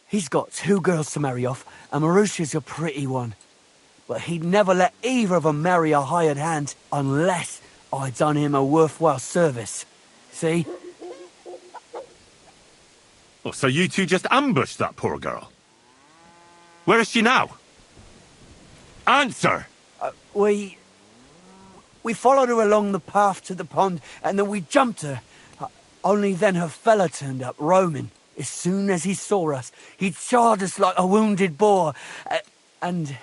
Speaker 17: he's got 2 girls to marry off, and Marusha's a pretty one. But he'd never let either of them marry a hired hand unless I'd done him a worthwhile service. See?
Speaker 3: Oh, so you two just ambushed that poor girl? Where is she now? Answer!
Speaker 17: We followed her along the path to the pond, and then we jumped her. Only then her fella turned up, Roman. As soon as he saw us, he charged us like a wounded boar. And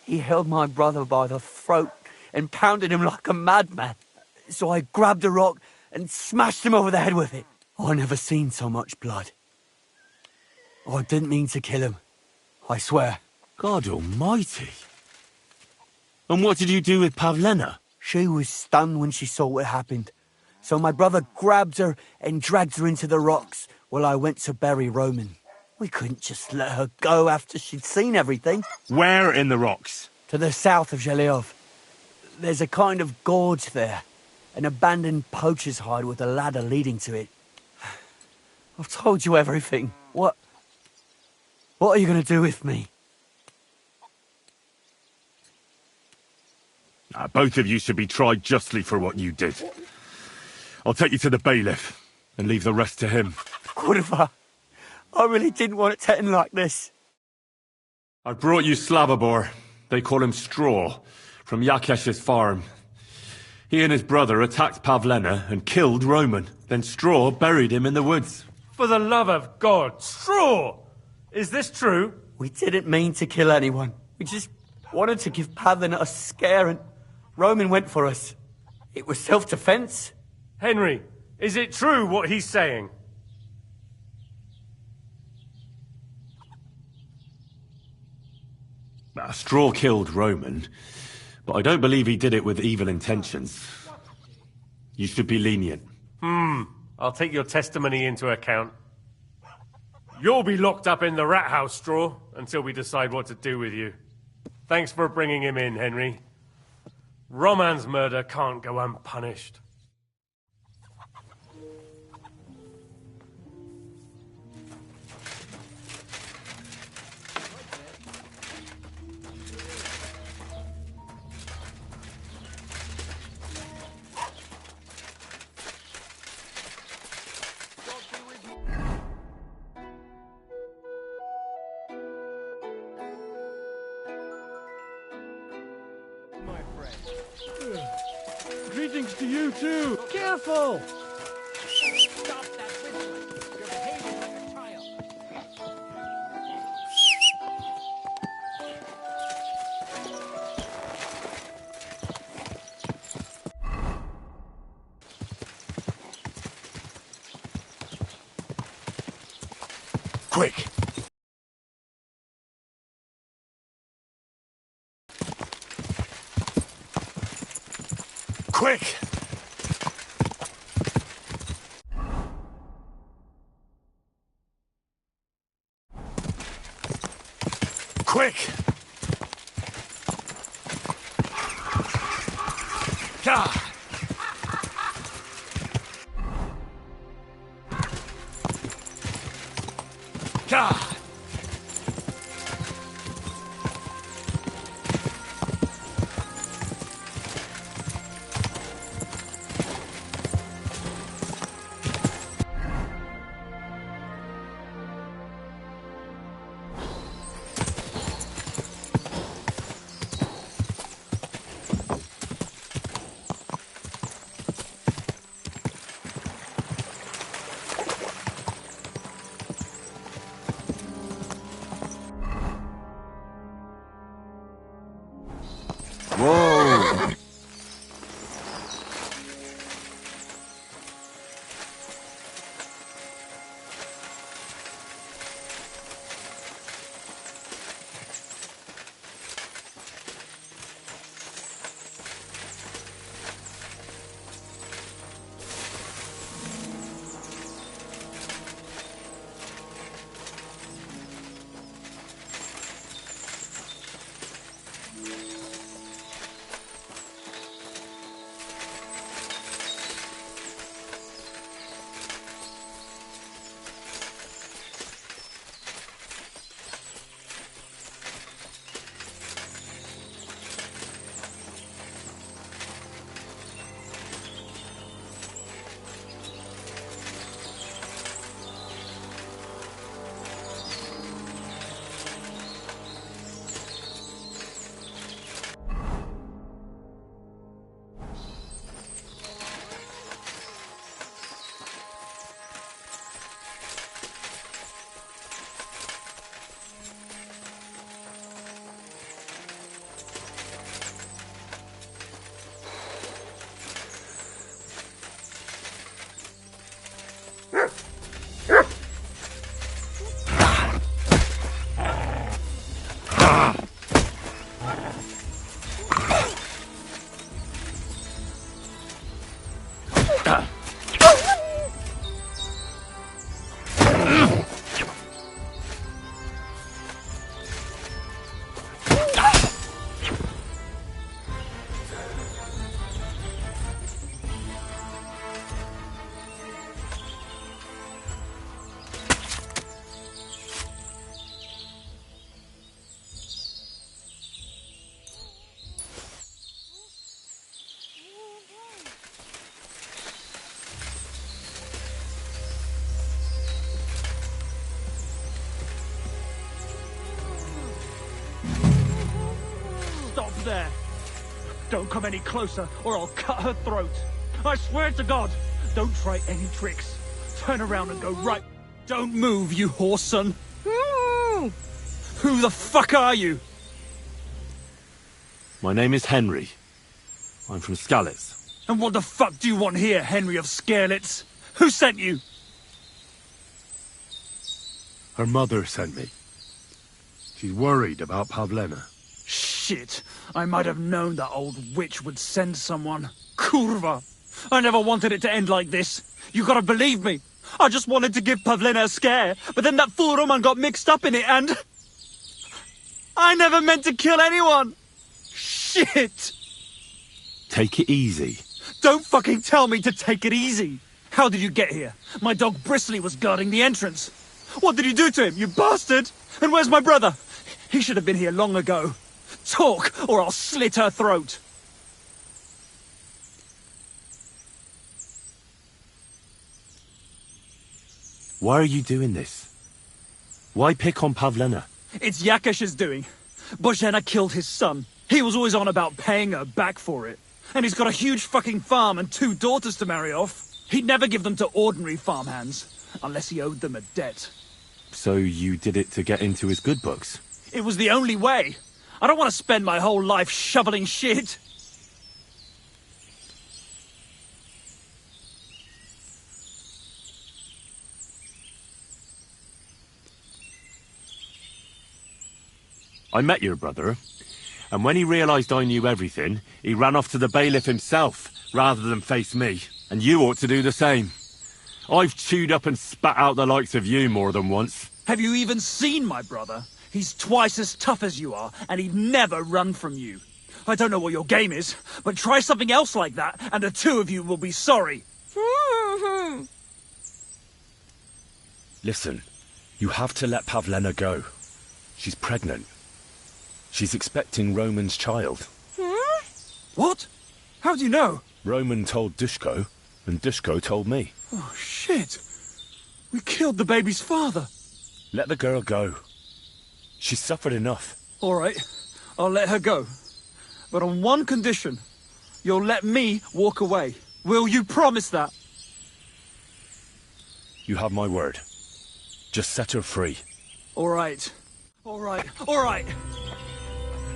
Speaker 17: he held my brother by the throat and pounded him like a madman. So I grabbed a rock and smashed him over the head with it. I never seen so much blood. I didn't mean to kill him. I swear.
Speaker 3: God almighty. And what did you do with Pavlena?
Speaker 17: She was stunned when she saw what happened. So my brother grabbed her and dragged her into the rocks while I went to bury Roman. We couldn't just let her go after she'd seen everything.
Speaker 3: Where in the rocks?
Speaker 17: To the south of Zheleov. There's a kind of gorge there. An abandoned poacher's hide with a ladder leading to it. I've told you everything. What are you going to do with me?
Speaker 14: Both of you should be tried justly for what you did. I'll take you to the bailiff and leave the rest to him.
Speaker 17: Gwydifer, I really didn't want it to end like this.
Speaker 14: I brought you Slavobor. They call him Straw, from Yakesh's farm. He and his brother attacked Pavlena and killed Roman. Then Straw buried him in the woods.
Speaker 19: For the love of God, Straw! Is this true?
Speaker 17: We didn't mean to kill anyone. We just wanted to give Pavlena a scare and Roman went for us. It was self-defense.
Speaker 19: Henry, is it true what he's saying?
Speaker 14: Straw killed Roman, but I don't believe he did it with evil intentions. You should be lenient.
Speaker 19: I'll take your testimony into account. You'll be locked up in the rat house, Straw, until we decide what to do with you. Thanks for bringing him in, Henry. Roman's murder can't go unpunished.
Speaker 14: Greetings to you too.
Speaker 5: Careful! Stop that whistling. You're behaving like a child.
Speaker 14: Quick! Quick! Quick! God! God!
Speaker 17: there! Don't come any closer, or I'll cut her throat. I swear to God, don't try any tricks. Turn around and go right. Don't move, you whoreson. Who the fuck are you?
Speaker 3: My name is Henry. I'm from Skalitz.
Speaker 17: And what the fuck do you want here, Henry of Scarlets? Who sent you?
Speaker 14: Her mother sent me. She's worried about Pavlena.
Speaker 17: Shit, I might have known that old witch would send someone. Kurva! I never wanted it to end like this. You gotta believe me. I just wanted to give Pavlena a scare, but then that fool Roman got mixed up in it and... I never meant to kill anyone! Shit!
Speaker 3: Take it easy.
Speaker 17: Don't fucking tell me to take it easy! How did you get here? My dog Bristly was guarding the entrance. What did you do to him, you bastard? And where's my brother? He should have been here long ago. Talk, or I'll slit her throat.
Speaker 3: Why are you doing this? Why pick on Pavlena?
Speaker 17: It's Yakash's doing. Bozhena killed his son. He was always on about paying her back for it. And he's got a huge fucking farm and 2 daughters to marry off. He'd never give them to ordinary farmhands, unless he owed them a debt.
Speaker 3: So you did it to get into his good books?
Speaker 17: It was the only way. I don't want to spend my whole life shoveling shit.
Speaker 3: I met your brother, and when he realised I knew everything, he ran off to the bailiff himself, rather than face me. And you ought to do the same. I've chewed up and spat out the likes of you more than once.
Speaker 17: Have you even seen my brother? He's twice as tough as you are, and he'd never run from you. I don't know what your game is, but try something else like that, and the 2 of you will be sorry.
Speaker 3: Listen, you have to let Pavlena go. She's pregnant. She's expecting Roman's child.
Speaker 17: What? How do you know?
Speaker 3: Roman told Dushko, and Dushko told me.
Speaker 17: Oh, shit. We killed the baby's father.
Speaker 3: Let the girl go. She's suffered enough.
Speaker 17: All right, I'll let her go. But on one condition. You'll let me walk away. Will you promise that?
Speaker 3: You have my word. Just set her free.
Speaker 17: All right. All right. All right.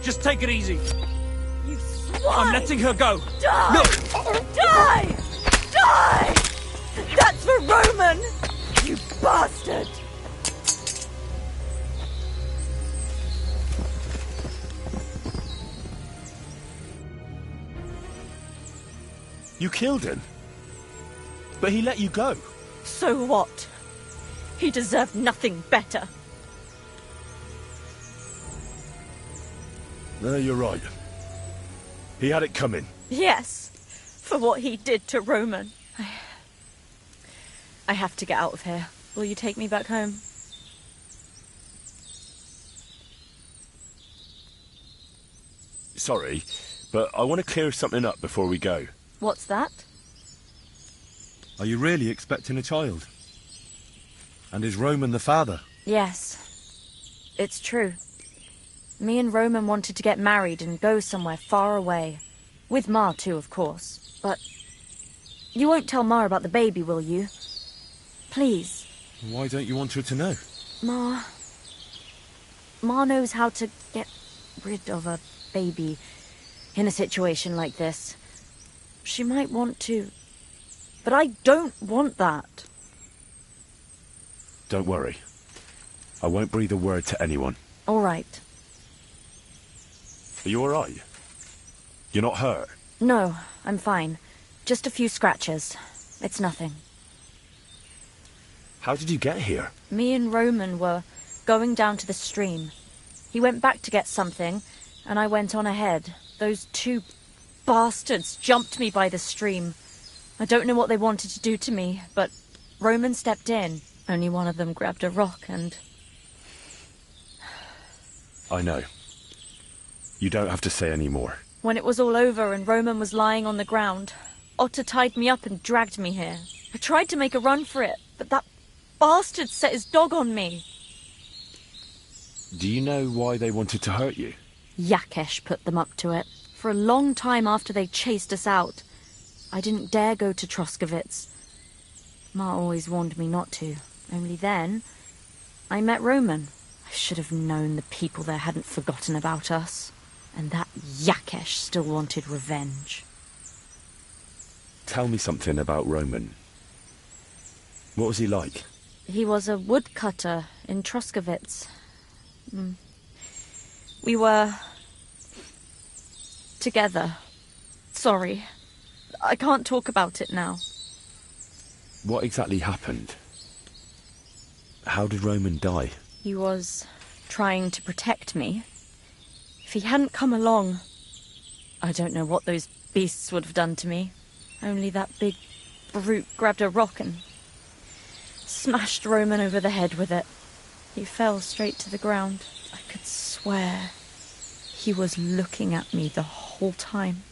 Speaker 17: Just take it easy.
Speaker 21: You swine!
Speaker 17: I'm letting her go.
Speaker 21: Die!
Speaker 17: Look!
Speaker 21: Die! Die! That's for Roman! You bastard!
Speaker 3: You killed him. But he let you go.
Speaker 21: So what? He deserved nothing better.
Speaker 3: No, you're right. He had it coming.
Speaker 21: Yes, for what he did to Roman. I have to get out of here. Will you take me back home?
Speaker 3: Sorry, but I want to clear something up before we go.
Speaker 21: What's that?
Speaker 3: Are you really expecting a child? And is Roman the father?
Speaker 21: Yes, it's true. Me and Roman wanted to get married and go somewhere far away. With Ma too, of course. But you won't tell Ma about the baby, will you? Please.
Speaker 3: Why don't you want her to know?
Speaker 21: Ma knows how to get rid of a baby in a situation like this. She might want to. But I don't want that.
Speaker 3: Don't worry. I won't breathe a word to anyone.
Speaker 21: All right.
Speaker 3: Are you alright? You're not hurt?
Speaker 21: No, I'm fine. Just a few scratches. It's nothing.
Speaker 3: How did you get here?
Speaker 21: Me and Roman were going down to the stream. He went back to get something, and I went on ahead. Those 2 bastards jumped me by the stream. I don't know what they wanted to do to me, but Roman stepped in. Only one of them grabbed a rock and...
Speaker 3: I know. You don't have to say any more.
Speaker 21: When it was all over and Roman was lying on the ground, Otter tied me up and dragged me here. I tried to make a run for it, but that bastard set his dog on me.
Speaker 3: Do you know why they wanted to hurt you?
Speaker 21: Yakesh put them up to it. For a long time after they chased us out, I didn't dare go to Troskovitz. Ma always warned me not to. Only then, I met Roman. I should have known the people there hadn't forgotten about us. And that Yakesh still wanted revenge.
Speaker 3: Tell me something about Roman. What was he like?
Speaker 21: He was a woodcutter in Troskovitz. We were... together. Sorry. I can't talk about it now.
Speaker 3: What exactly happened? How did Roman die?
Speaker 21: He was trying to protect me. If he hadn't come along, I don't know what those beasts would have done to me. Only that big brute grabbed a rock and smashed Roman over the head with it. He fell straight to the ground. I could swear he was looking at me the whole time,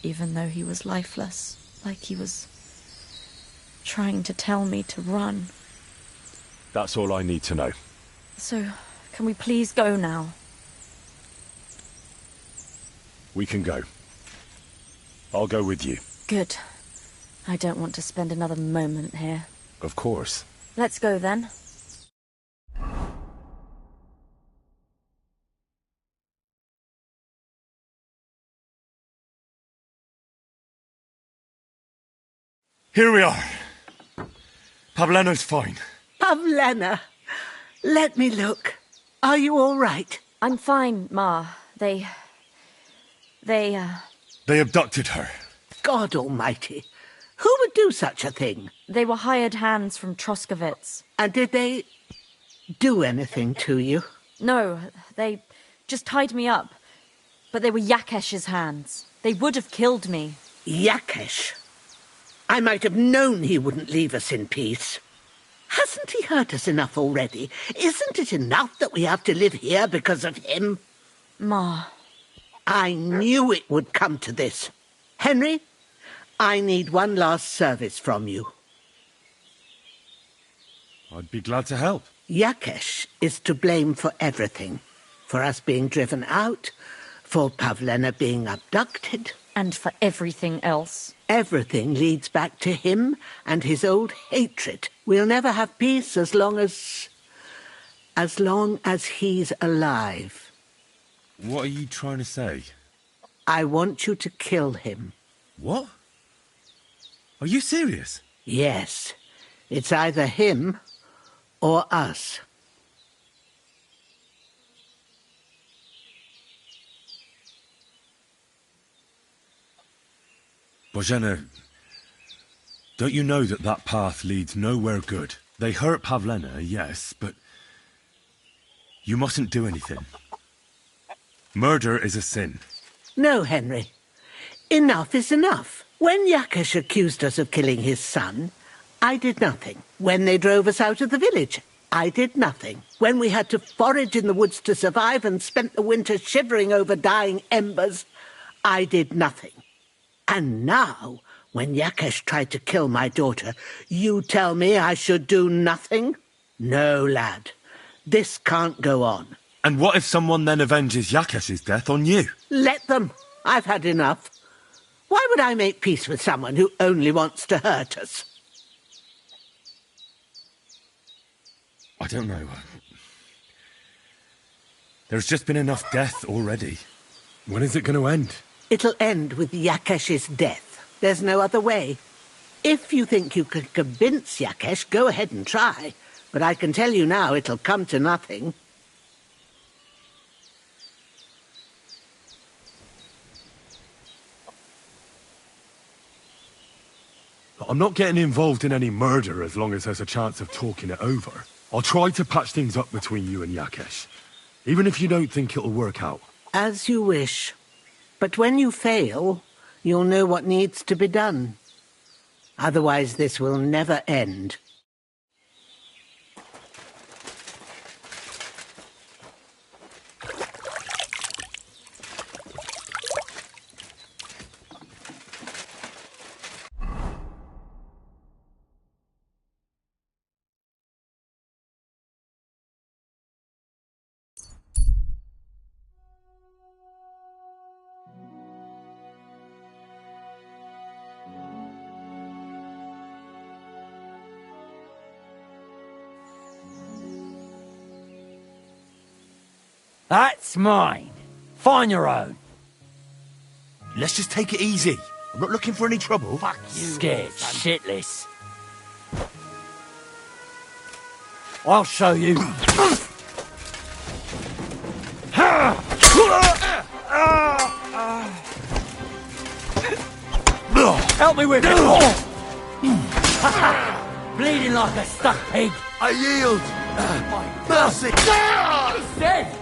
Speaker 21: even though he was lifeless, like he was trying to tell me to run.
Speaker 3: That's all I need to know.
Speaker 21: So, can we please go now?
Speaker 3: We can go. I'll go with you.
Speaker 21: Good. I don't want to spend another moment here.
Speaker 3: Of course.
Speaker 21: Let's go then.
Speaker 14: Here we are. Pavlena's fine.
Speaker 16: Pavlena, let me look. Are you all right?
Speaker 21: I'm fine, Ma. They
Speaker 14: abducted her.
Speaker 16: God almighty. Who would do such a thing?
Speaker 21: They were hired hands from Troskovitz.
Speaker 16: And did they do anything to you?
Speaker 21: No, they just tied me up. But they were Yakesh's hands. They would have killed me.
Speaker 16: Yakesh? I might have known he wouldn't leave us in peace. Hasn't he hurt us enough already? Isn't it enough that we have to live here because of him?
Speaker 21: Ma.
Speaker 16: I knew it would come to this. Henry, I need one last service from you.
Speaker 14: I'd be glad to help.
Speaker 16: Yakesh is to blame for everything. For us being driven out, for Pavlena being abducted.
Speaker 21: And for everything else.
Speaker 16: Everything leads back to him and his old hatred. We'll never have peace as long as he's alive.
Speaker 14: What are you trying to say?
Speaker 16: I want you to kill him.
Speaker 14: What? Are you serious?
Speaker 16: Yes. It's either him or us.
Speaker 14: Bozhena, don't you know that that path leads nowhere good? They hurt Pavlena, yes, but you mustn't do anything. Murder is a sin.
Speaker 16: No, Henry. Enough is enough. When Yakesh accused us of killing his son, I did nothing. When they drove us out of the village, I did nothing. When we had to forage in the woods to survive and spent the winter shivering over dying embers, I did nothing. And now, when Yakesh tried to kill my daughter, you tell me I should do nothing? No, lad. This can't go on.
Speaker 14: And what if someone then avenges Yakesh's death on you?
Speaker 16: Let them. I've had enough. Why would I make peace with someone who only wants to hurt us?
Speaker 14: I don't know. There's just been enough death already. When is it going to end?
Speaker 16: It'll end with Yakesh's death. There's no other way. If you think you can convince Yakesh, go ahead and try. But I can tell you now it'll come to nothing.
Speaker 14: I'm not getting involved in any murder as long as there's a chance of talking it over. I'll try to patch things up between you and Yakesh, even if you don't think it'll work out.
Speaker 16: As you wish. But when you fail, you'll know what needs to be done. Otherwise, this will never end.
Speaker 17: That's mine. Find your own.
Speaker 15: Let's just take it easy. I'm not looking for any trouble.
Speaker 17: Fuck you. Scared shitless. I'll show you. Help me with it. Bleeding like a stuck pig.
Speaker 20: I yield. Mercy.
Speaker 17: He's dead.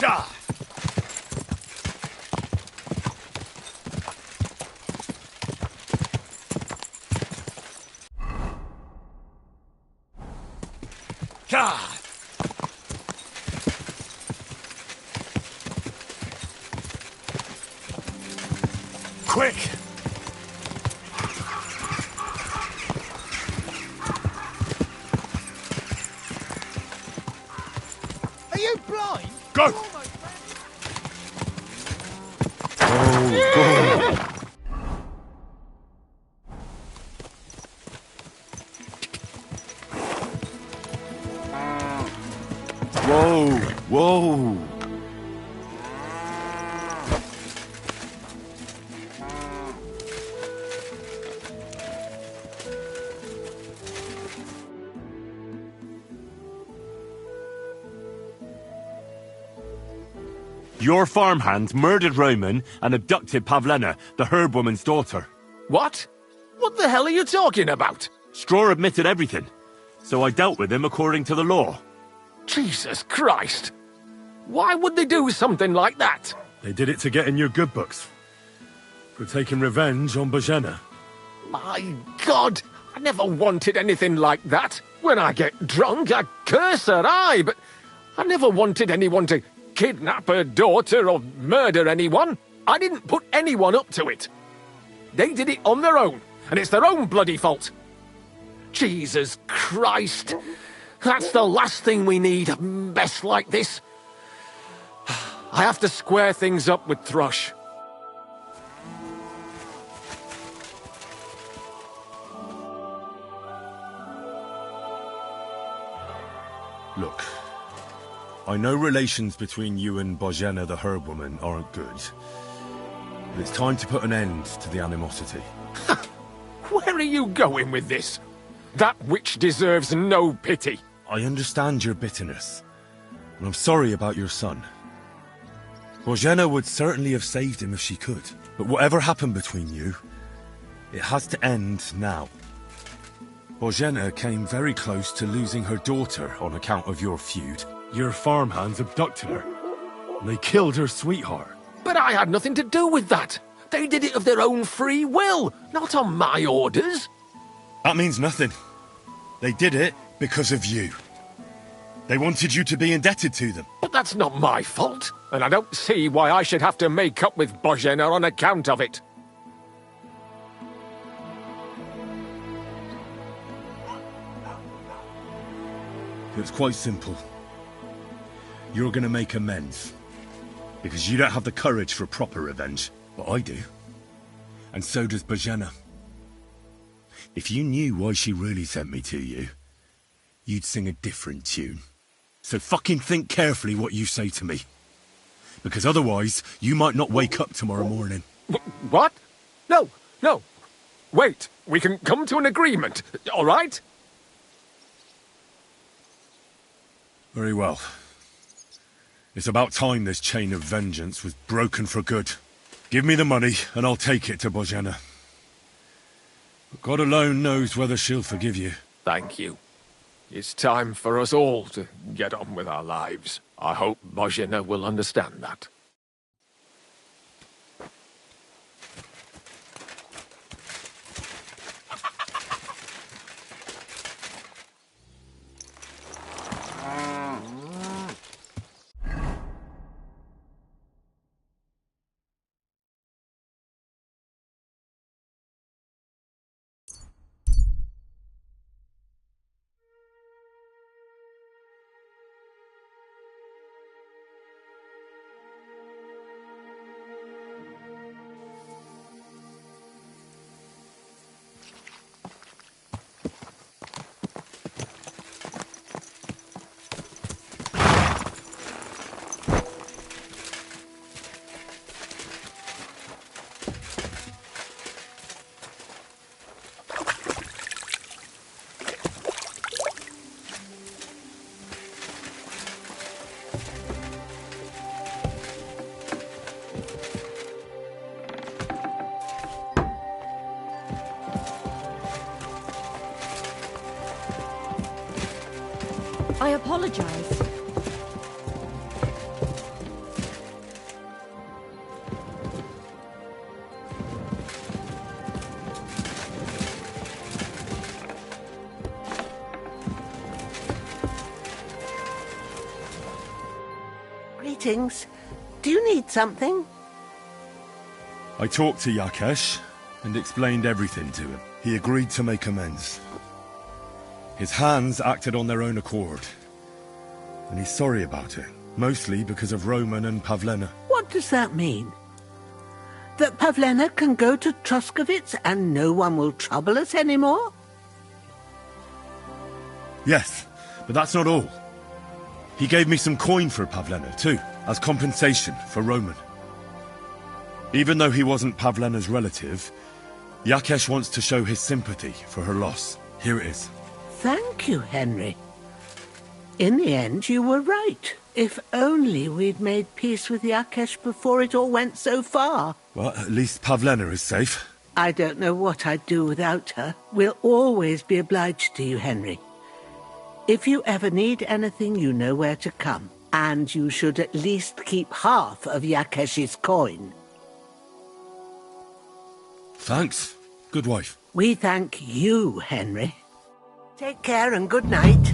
Speaker 14: Die! God! Quick!
Speaker 5: Are you blind?
Speaker 14: Go! Oh, God! Whoa! Whoa!
Speaker 3: Your farmhands murdered Roman and abducted Pavlena, the herb woman's daughter.
Speaker 2: What? What the hell are you talking about?
Speaker 3: Straw admitted everything, so I dealt with him according to the law.
Speaker 2: Jesus Christ! Why would they do something like that?
Speaker 14: They did it to get in your good books. For taking revenge on Bojena.
Speaker 2: My God! I never wanted anything like that. When I get drunk, I curse her, aye, but I never wanted anyone to kidnap her daughter or murder anyone. I didn't put anyone up to it. They did it on their own, and it's their own bloody fault. Jesus Christ! That's the last thing we need, a mess like this. I have to square things up with Thrush.
Speaker 14: Look, I know relations between you and Bojena the herb woman aren't good. But it's time to put an end to the animosity.
Speaker 2: Where are you going with this? That witch deserves no pity.
Speaker 14: I understand your bitterness, and I'm sorry about your son. Bojena would certainly have saved him if she could, but whatever happened between you, it has to end now. Bojena came very close to losing her daughter on account of your feud. Your farmhands abducted her, and they killed her sweetheart.
Speaker 2: But I had nothing to do with that. They did it of their own free will, not on my orders.
Speaker 14: That means nothing. They did it because of you. They wanted you to be indebted to them.
Speaker 2: But that's not my fault, and I don't see why I should have to make up with Bojena on account of it.
Speaker 14: It's quite simple. You're gonna make amends. Because you don't have the courage for proper revenge. But I do. And so does Bojena. If you knew why she really sent me to you, you'd sing a different tune. So fucking think carefully what you say to me. Because otherwise, you might not wake up tomorrow morning.
Speaker 2: What? No, no. Wait, we can come to an agreement, all right?
Speaker 14: Very well. It's about time this chain of vengeance was broken for good. Give me the money, and I'll take it to Bojena. But God alone knows whether she'll forgive you.
Speaker 2: Thank you. It's time for us all to get on with our lives. I hope Bojena will understand that.
Speaker 21: I apologize.
Speaker 16: Greetings. Do you need something?
Speaker 14: I talked to Yakesh and explained everything to him. He agreed to make amends. His hands acted on their own accord. And he's sorry about it, mostly because of Roman and Pavlena.
Speaker 16: What does that mean? That Pavlena can go to Truskovitz and no one will trouble us anymore?
Speaker 14: Yes, but that's not all. He gave me some coin for Pavlena, too, as compensation for Roman. Even though he wasn't Pavlena's relative, Yakesh wants to show his sympathy for her loss. Here it is.
Speaker 16: Thank you, Henry. In the end, you were right. If only we'd made peace with Yakesh before it all went so far.
Speaker 14: Well, at least Pavlena is safe.
Speaker 16: I don't know what I'd do without her. We'll always be obliged to you, Henry. If you ever need anything, you know where to come. And you should at least keep half of Yakeshi's coin.
Speaker 14: Thanks, good wife.
Speaker 16: We thank you, Henry. Take care and good night.